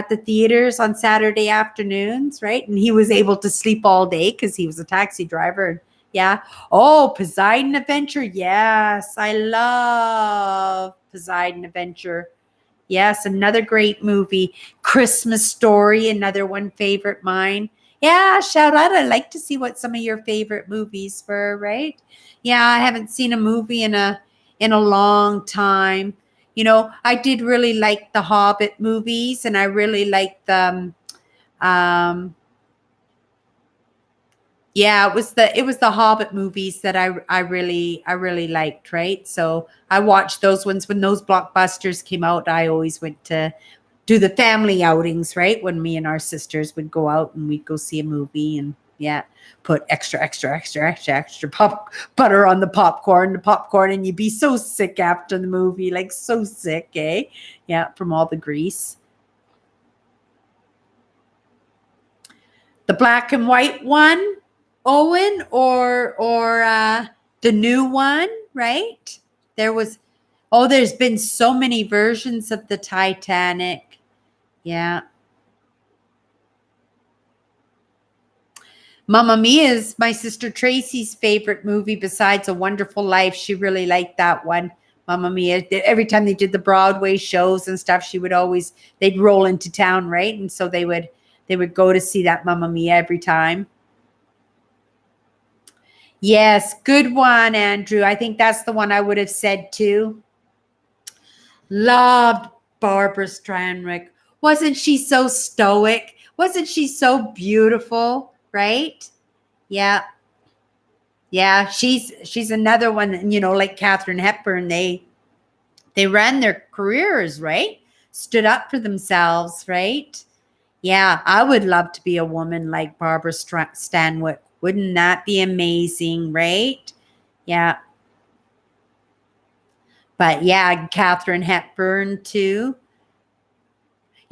the theaters on Saturday afternoons, right? And he was able to sleep all day because he was a taxi driver. Yeah. Oh, Poseidon Adventure. Yes, I love Poseidon Adventure. Yes, another great movie. Christmas Story, another one favorite mine. Yeah, shout out. I'd like to see what some of your favorite movies were, right? Yeah, I haven't seen a movie in a long time. I did really like the Hobbit movies, and I really liked them. Yeah, it was the Hobbit movies that I really liked, right? So I watched those ones when those blockbusters came out. I always went to do the family outings, right? When me and our sisters would go out and we'd go see a movie, and Yeah. Put extra pop butter on the popcorn, and you'd be so sick after the movie, like so sick, eh? Yeah, from all the grease. The black and white one, Owen, or the new one, right? There was there's been so many versions of the Titanic. Yeah. Mamma Mia is my sister Tracy's favorite movie besides A Wonderful Life. She really liked that one. Mamma Mia. Every time they did the Broadway shows and stuff, they'd roll into town, right? And so they would go to see that Mamma Mia every time. Yes, good one, Andrew. I think that's the one I would have said too. Loved Barbara Stanwyck. Wasn't she so stoic? Wasn't she so beautiful? Right? Yeah. Yeah, she's another one, like Katharine Hepburn. They ran their careers, right? Stood up for themselves, right? Yeah, I would love to be a woman like Barbara Stanwyck. Wouldn't that be amazing, right? Yeah. But yeah, Katharine Hepburn too.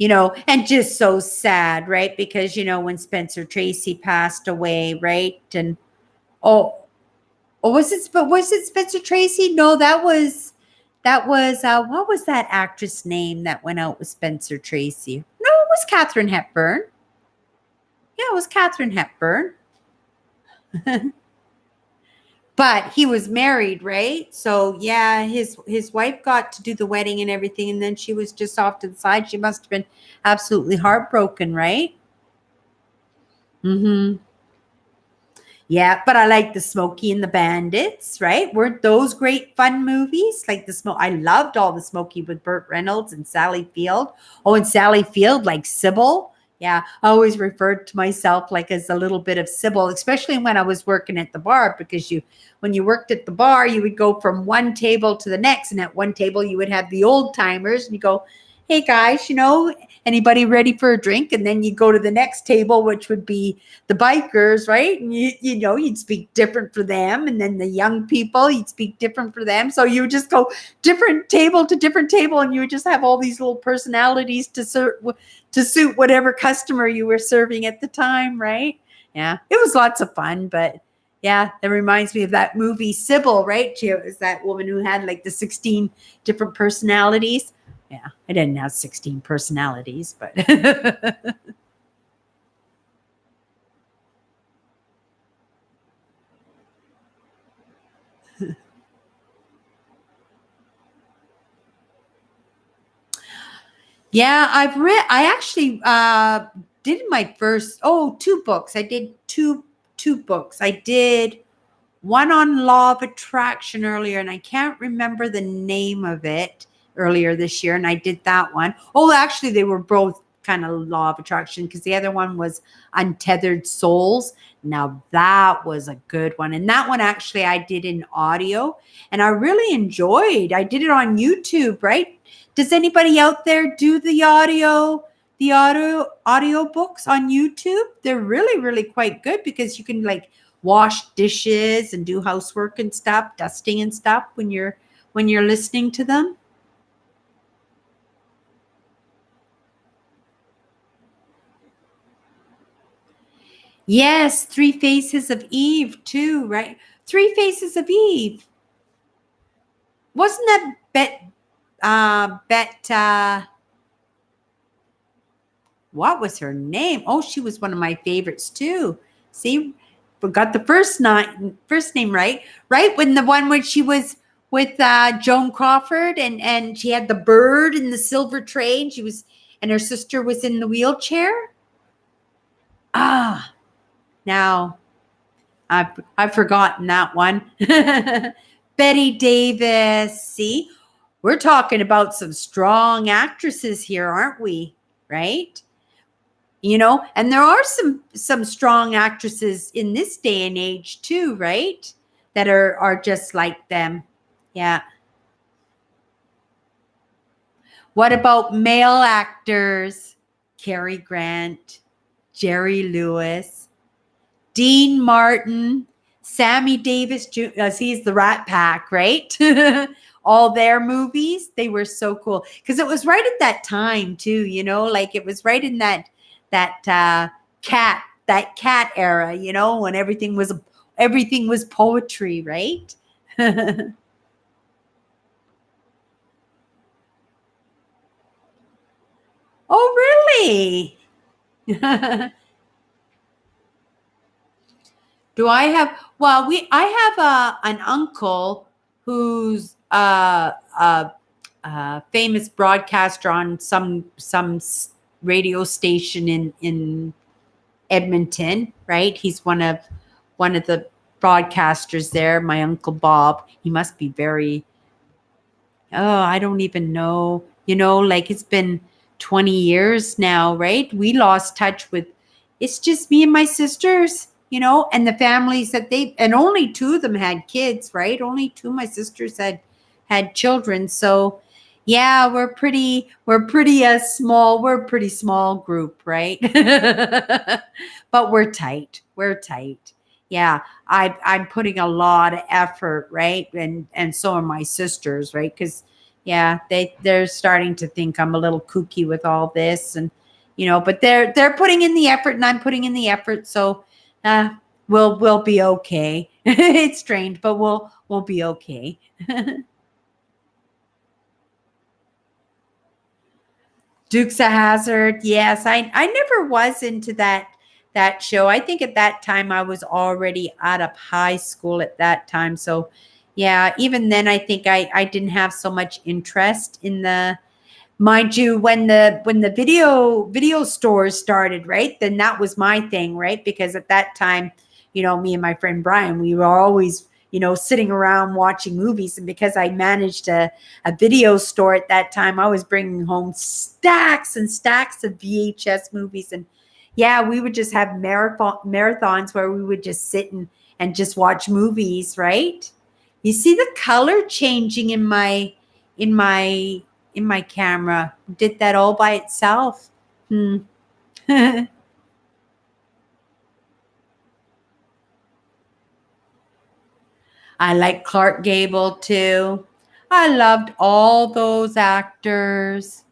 And just so sad, right? Because when Spencer Tracy passed away, right? And oh, was it Spencer Tracy? No, that was what was that actress name that went out with Spencer Tracy? No, it was Katharine Hepburn. Yeah, it was Katharine Hepburn. But he was married, right? So yeah, his wife got to do the wedding and everything, and then she was just off to the side. She must have been absolutely heartbroken, right? Mm-hmm. Yeah, but I like the Smokey and the Bandits, right? Weren't those great fun movies? Like I loved all the Smokey with Burt Reynolds and Sally Field. Oh, and Sally Field, like Sybil. Yeah, I always referred to myself like as a little bit of Sybil, especially when I was working at the bar, because when you worked at the bar, you would go from one table to the next, and at one table you would have the old timers, and you go, "Hey guys, anybody ready for a drink?" And then you go to the next table, which would be the bikers, right? And you'd speak different for them. And then the young people, you'd speak different for them. So you would just go different table to different table, and you would just have all these little personalities to suit whatever customer you were serving at the time, right? Yeah, it was lots of fun. But yeah, that reminds me of that movie Sybil, right? She was that woman who had like the 16 different personalities. Yeah, I didn't have 16 personalities, but yeah, I actually did my first, two books. I did two books. I did one on law of attraction earlier, and I can't remember the name of it earlier this year. And I did that one. Oh, actually, they were both kind of law of attraction, because the other one was Untethered Souls. Now that was a good one. And that one actually I did in audio, and I really enjoyed. I did it on YouTube, right? Does anybody out there do the audio books on YouTube? They're really, really quite good, because you can like wash dishes and do housework and stuff, dusting and stuff when you're listening to them. Yes, Three Faces of Eve too, right? Three Faces of Eve. Wasn't that what was her name? Oh, she was one of my favorites too. See, forgot the first name right. Right, when the one when she was with Joan Crawford, and she had the bird in the silver tray, and her sister was in the wheelchair. Ah, now I've forgotten that one. Betty Davis. See, we're talking about some strong actresses here, aren't we? Right? And there are some strong actresses in this day and age too, right? That are just like them. Yeah. What about male actors? Cary Grant, Jerry Lewis. Dean Martin, Sammy Davis Jr. He's the Rat Pack, right? All their movies, they were so cool because it was right at that time too. Like it was right in that cat era. When everything was poetry, right? Oh, really? Do I have? Well, I have an uncle who's a famous broadcaster on some radio station in Edmonton, right? He's one of the broadcasters there. My uncle Bob. He must be very. Oh, I don't even know. Like it's been 20 years now, right? We lost touch with. It's just me and my sisters, and the families and only two of them had kids, right? Only two of my sisters had children. So, yeah, we're a pretty small group, right? But we're tight. We're tight. Yeah, I'm putting a lot of effort, right? And so are my sisters, right? Because yeah, they're starting to think I'm a little kooky with all this, and but they're putting in the effort, and I'm putting in the effort, so uh, we'll be okay. It's strange, but we'll be okay. Dukes of Hazard. Yes, I never was into that show. I think at that time I was already out of high school at that time. So yeah, even then I think I didn't have so much interest in the. Mind you, when the video stores started, right? Then that was my thing, right? Because at that time, me and my friend Brian, we were always, sitting around watching movies. And because I managed a video store at that time, I was bringing home stacks and stacks of VHS movies. And yeah, we would just have marathons where we would just sit and just watch movies, right? You see the color changing in my in my camera. Did that all by itself. Hmm. I like Clark Gable too. I loved all those actors.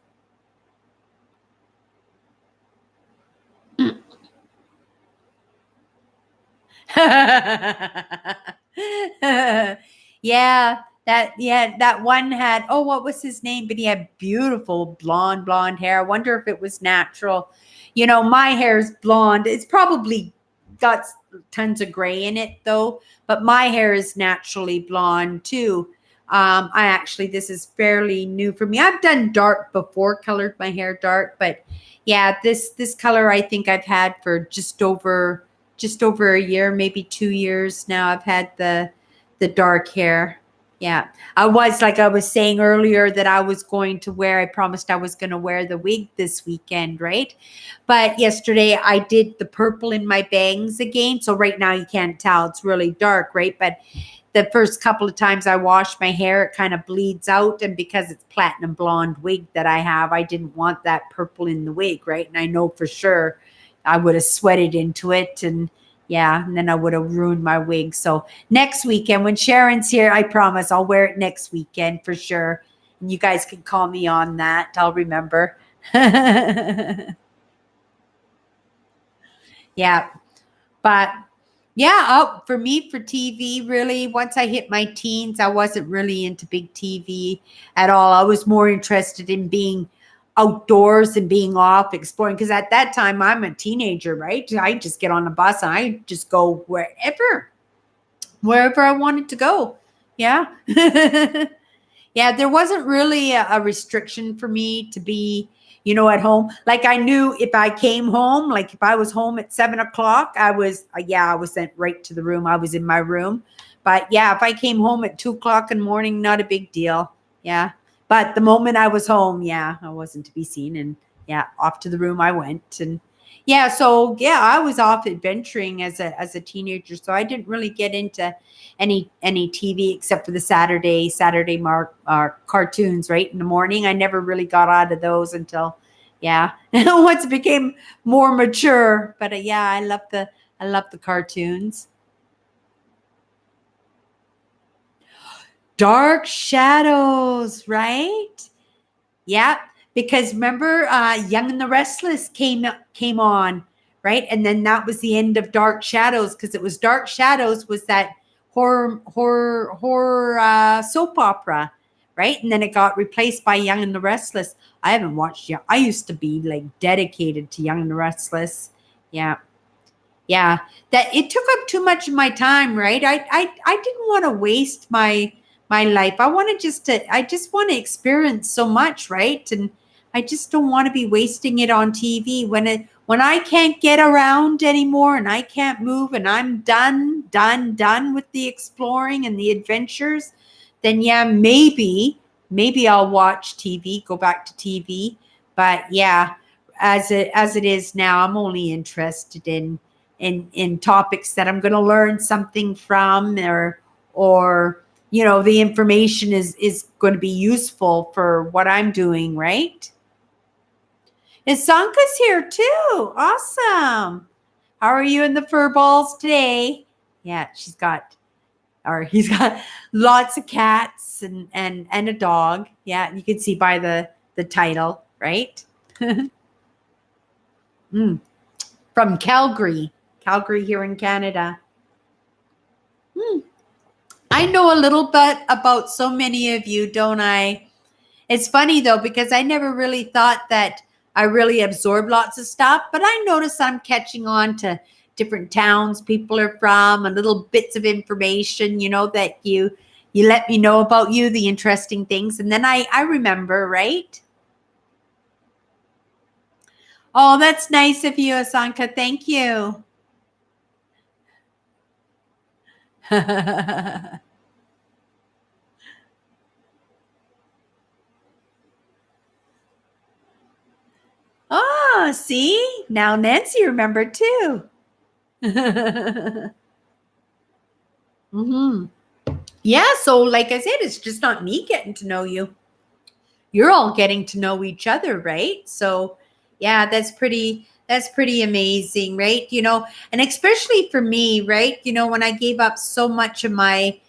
That one had, oh, what was his name? But he had beautiful blonde hair. I wonder if it was natural. My hair is blonde. It's probably got tons of gray in it though, but my hair is naturally blonde too. This is fairly new for me. I've done dark before, colored my hair dark, but yeah, this color I think I've had for just over a year, maybe 2 years now. I've had the dark hair. Yeah. Like I was saying earlier that I promised I was going to wear the wig this weekend, right? But yesterday I did the purple in my bangs again. So right now you can't tell, it's really dark, right? But the first couple of times I wash my hair, it kind of bleeds out. And because it's platinum blonde wig that I have, I didn't want that purple in the wig, right? And I know for sure I would have sweated into it, and yeah, and then I would have ruined my wig. So next weekend when Sharon's here, I promise I'll wear it next weekend for sure. And you guys can call me on that. I'll remember. Yeah. But yeah, for me, for TV, really, once I hit my teens, I wasn't really into big TV at all. I was more interested in being outdoors and being off exploring. Because at that time, I'm a teenager, right? I just get on a bus and I just go wherever I wanted to go. Yeah. Yeah, there wasn't really a restriction for me to be, at home. Like I knew if I came home, like if I was home at 7 o'clock, I was sent right to the room. I was in my room. But yeah, if I came home at 2 o'clock in the morning, not a big deal. Yeah. But the moment I was home, yeah, I wasn't to be seen. And yeah, off to the room I went. And yeah, so yeah, I was off adventuring as a teenager. So I didn't really get into any TV except for the Saturday mark cartoons, right? In the morning. I never really got out of those until, yeah, once it became more mature. But yeah, I love I love the cartoons. Dark Shadows, right? Yeah, because remember, Young and the Restless came on, right? And then that was the end of Dark Shadows, because it was Dark Shadows was that horror soap opera, right? And then it got replaced by Young and the Restless. I haven't watched yet. I used to be like dedicated to Young and the Restless. Yeah. Yeah, that it took up too much of my time, right? I didn't want to waste my life. I just want to experience so much, right? And I just don't want to be wasting it on TV when I can't get around anymore and I can't move and I'm done with the exploring and the adventures. Then yeah, maybe I'll watch TV, go back to TV. But yeah, as it is now, I'm only interested in topics that I'm going to learn something from, or the information is going to be useful for what I'm doing, right? And Sanka's here too. Awesome. How are you in the fur balls today? Yeah, he's got lots of cats and a dog. Yeah, you can see by the title, right? Mm. From Calgary here in Canada. I know a little bit about so many of you, don't I? It's funny though, because I never really thought that I really absorbed lots of stuff, but I notice I'm catching on to different towns people are from and little bits of information, that you let me know about you, the interesting things. And then I remember, right? Oh, that's nice of you, Asanka. Thank you. Oh, see? Now Nancy remembered too. Mm-hmm. Yeah, so like I said, it's just not me getting to know you. You're all getting to know each other, right? So yeah, that's pretty amazing, right? And especially for me, right? When I gave up so much of my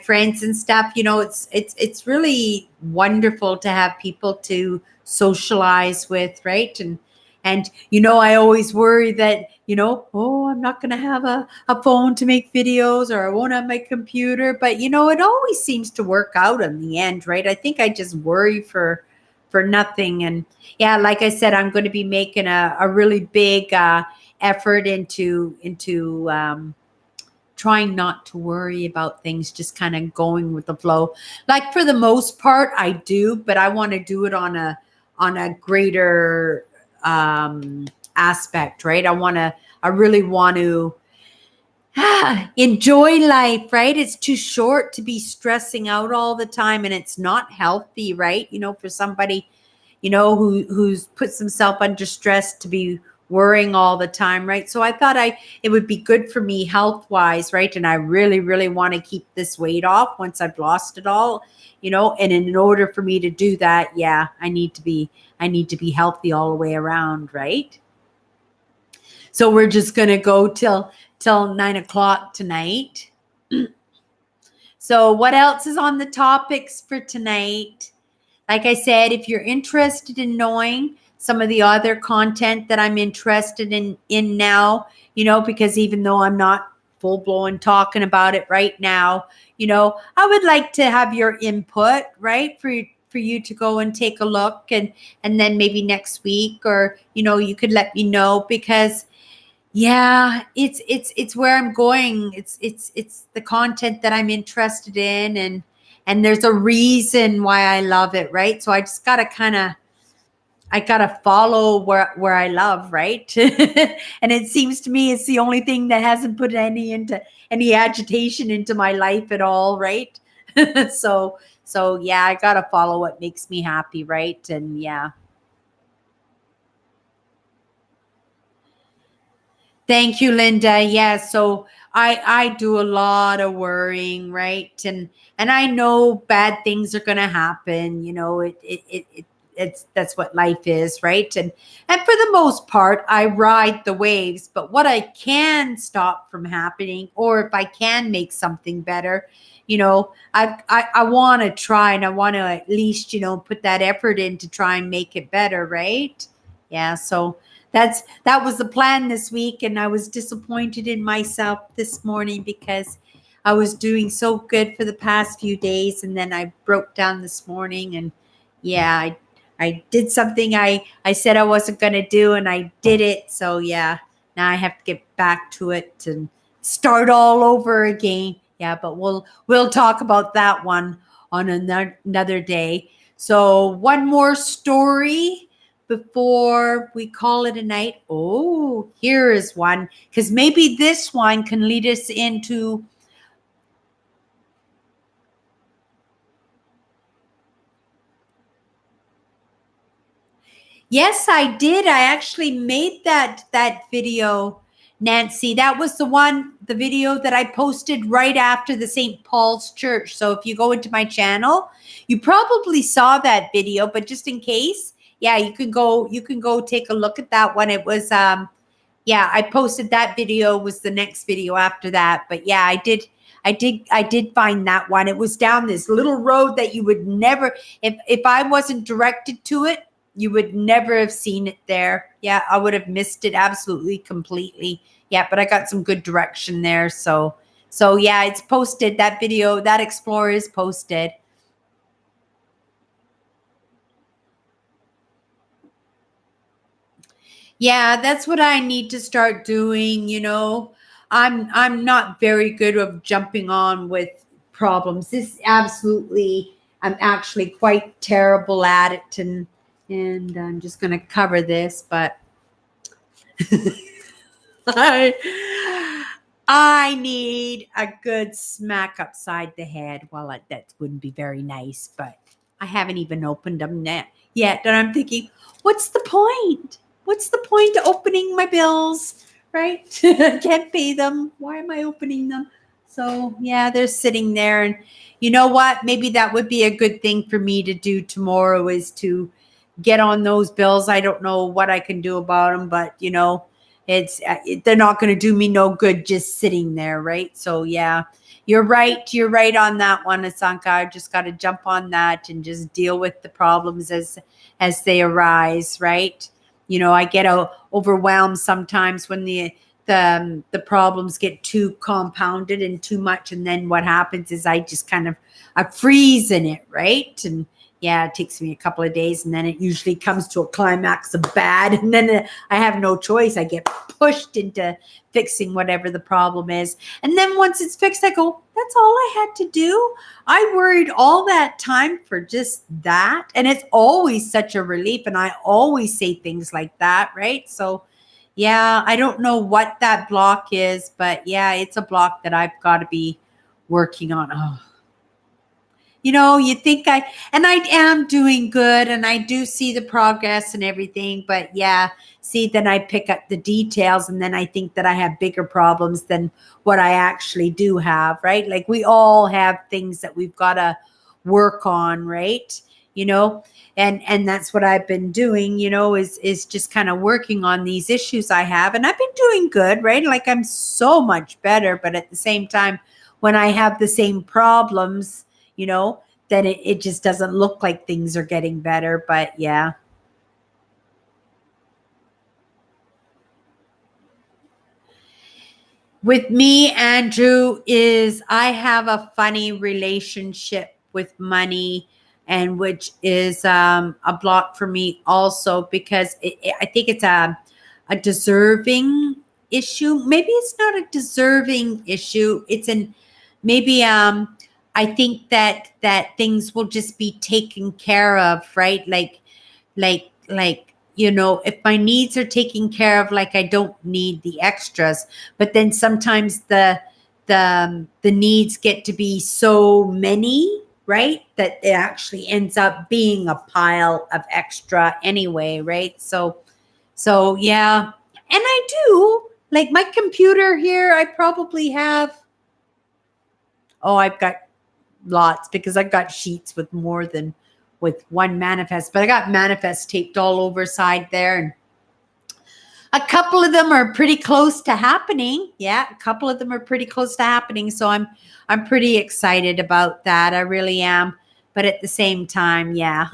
friends and stuff, it's really wonderful to have people to socialize with, right? And I always worry that, oh, I'm not going to have a phone to make videos, or I won't have my computer. But, it always seems to work out in the end, right? I think I just worry for nothing. And yeah, like I said, I'm going to be making a really big effort into trying not to worry about things, just kind of going with the flow. Like for the most part, I do, but I want to do it on a greater aspect, right? I really want to enjoy life, right? It's too short to be stressing out all the time, and it's not healthy, right? For somebody, who's puts himself under stress to be worrying all the time, right? So I thought it would be good for me health wise, right? And I really, really want to keep this weight off once I've lost it all, and in order for me to do that, yeah, I need to be healthy all the way around, right? So we're just gonna go till 9 o'clock tonight. So what else is on the topics for tonight? Like I said, if you're interested in knowing some of the other content that I'm interested in now, because even though I'm not full blown talking about it right now, I would like to have your input, right? For you to go and take a look, and then maybe next week, or you could let me know, because yeah, it's where I'm going. It's the content that I'm interested in, and there's a reason why I love it, right? So I just I gotta follow where I love, right? And it seems to me it's the only thing that hasn't put any agitation into my life at all, right? So yeah, I gotta follow what makes me happy, right? And yeah. Thank you, Linda. Yeah, so I do a lot of worrying, right? And I know bad things are going to happen. that's what life is, right? And for the most part, I ride the waves. But what I can stop from happening, or if I can make something better, I want to try, and I want to at least put that effort in to try and make it better, right? Yeah. So that was the plan this week, and I was disappointed in myself this morning because I was doing so good for the past few days, and then I broke down this morning, and yeah, I did something I said I wasn't going to do, and I did it. So yeah, now I have to get back to it and start all over again. Yeah, but we'll talk about that one on another day. So one more story before we call it a night. Oh, here is one, because maybe this one can lead us into. Yes, I did. I actually made that video, Nancy. That was the video that I posted right after the St. Paul's Church. So if you go into my channel, you probably saw that video, but just in case, yeah, you can go take a look at that one. It was yeah, I posted that video, was the next video after that. But yeah, I did find that one. It was down this little road that you would never, if I wasn't directed to it, you would never have seen it there. Yeah, I would have missed it absolutely completely. Yeah, but I got some good direction there. So yeah, it's posted. That video, that Explorer is posted. Yeah, that's what I need to start doing. I'm not very good of jumping on with problems. This absolutely, I'm actually quite terrible at it, and I'm just going to cover this, but I need a good smack upside the head. Well, that wouldn't be very nice, but I haven't even opened them yet. And I'm thinking, what's the point? What's the point of opening my bills, right? I can't pay them. Why am I opening them? So, yeah, they're sitting there. And you know what? Maybe that would be a good thing for me to do tomorrow, is to get on those bills. I don't know what I can do about them, but they're not going to do me no good just sitting there, right? So yeah, you're right on that one, Asanka. I just got to jump on that and just deal with the problems as they arise, right? I get overwhelmed sometimes when the problems get too compounded and too much, and then what happens is I just I freeze in it, right? And yeah, it takes me a couple of days, and then it usually comes to a climax of bad, and then I have no choice. I get pushed into fixing whatever the problem is, and then once it's fixed, I go, that's all I had to do. I worried all that time for just that, and it's always such a relief, and I always say things like that, right? So yeah, I don't know what that block is, but yeah, it's a block that I've got to be working on. Oh, you think and I am doing good, and I do see the progress and everything, but yeah, see, then I pick up the details, and then I think that I have bigger problems than what I actually do have, right? Like, we all have things that we've got to work on, right? And that's what I've been doing, is just kind of working on these issues I have, and I've been doing good, right? Like, I'm so much better, but at the same time, when I have the same problems, then it just doesn't look like things are getting better. But yeah. With me, Andrew, is I have a funny relationship with money, and which is a block for me also, because I think it's a deserving issue. Maybe it's not a deserving issue. It's maybe I think that things will just be taken care of, right? Like if my needs are taken care of, like, I don't need the extras. But then sometimes the needs get to be so many, right, that it actually ends up being a pile of extra anyway, right? So yeah. And I do, like, my computer here, I probably have, I've got lots, because I've got sheets with more than with one manifest, but I got manifest taped all over side there. And a couple of them are pretty close to happening. Yeah, a couple of them are pretty close to happening. So I'm pretty excited about that. I really am. But at the same time, yeah.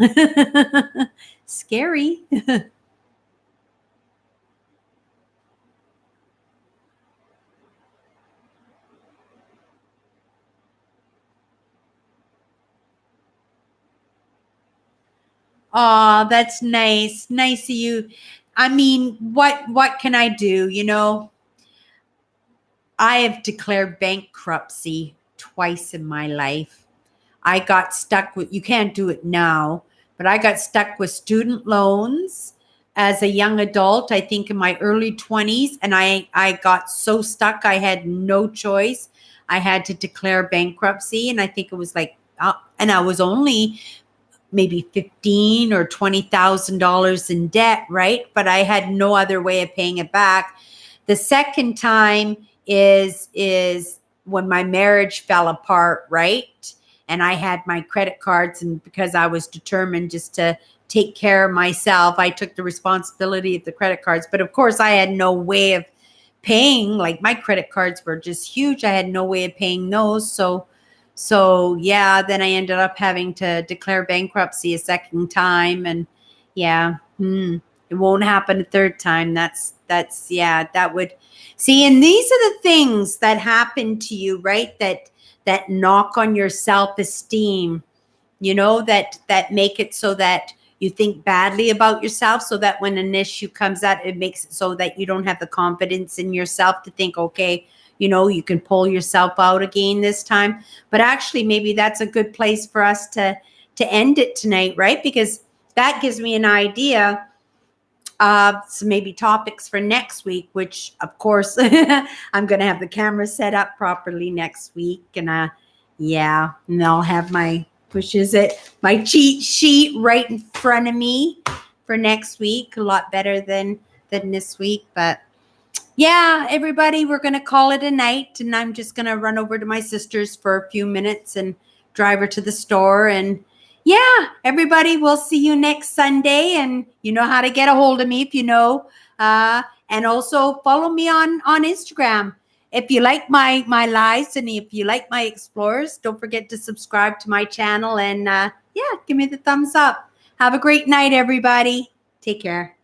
Scary. Oh, that's nice. Nice of you. I mean, what can I do? I have declared bankruptcy twice in my life. I got stuck with, you can't do it now, but I got stuck with student loans as a young adult, I think in my early 20s. And I got so stuck, I had no choice. I had to declare bankruptcy. And I think it was like, and I was only maybe $15,000 or $20,000 in debt, right? But I had no other way of paying it back. The second time is when my marriage fell apart, right? And I had my credit cards, and because I was determined just to take care of myself, I took the responsibility of the credit cards. But of course, I had no way of paying. Like, my credit cards were just huge. I had no way of paying those. So yeah, then I ended up having to declare bankruptcy a second time. And yeah, it won't happen a third time. That's yeah, that would see. And these are the things that happen to you, right? That knock on your self-esteem, that make it so that you think badly about yourself, so that when an issue comes out, it makes it so that you don't have the confidence in yourself to think, okay, you can pull yourself out again this time. But actually, maybe that's a good place for us to end it tonight, right? Because that gives me an idea of some maybe topics for next week, which of course I'm going to have the camera set up properly next week. And yeah, and I'll have my my cheat sheet right in front of me for next week. A lot better than this week. But yeah, everybody, we're going to call it a night. And I'm just going to run over to my sister's for a few minutes and drive her to the store. And yeah, everybody, we'll see you next Sunday. And you know how to get a hold of me if you know. And also follow me on Instagram. If you like my lives and if you like my explorers, don't forget to subscribe to my channel. And yeah, give me the thumbs up. Have a great night, everybody. Take care.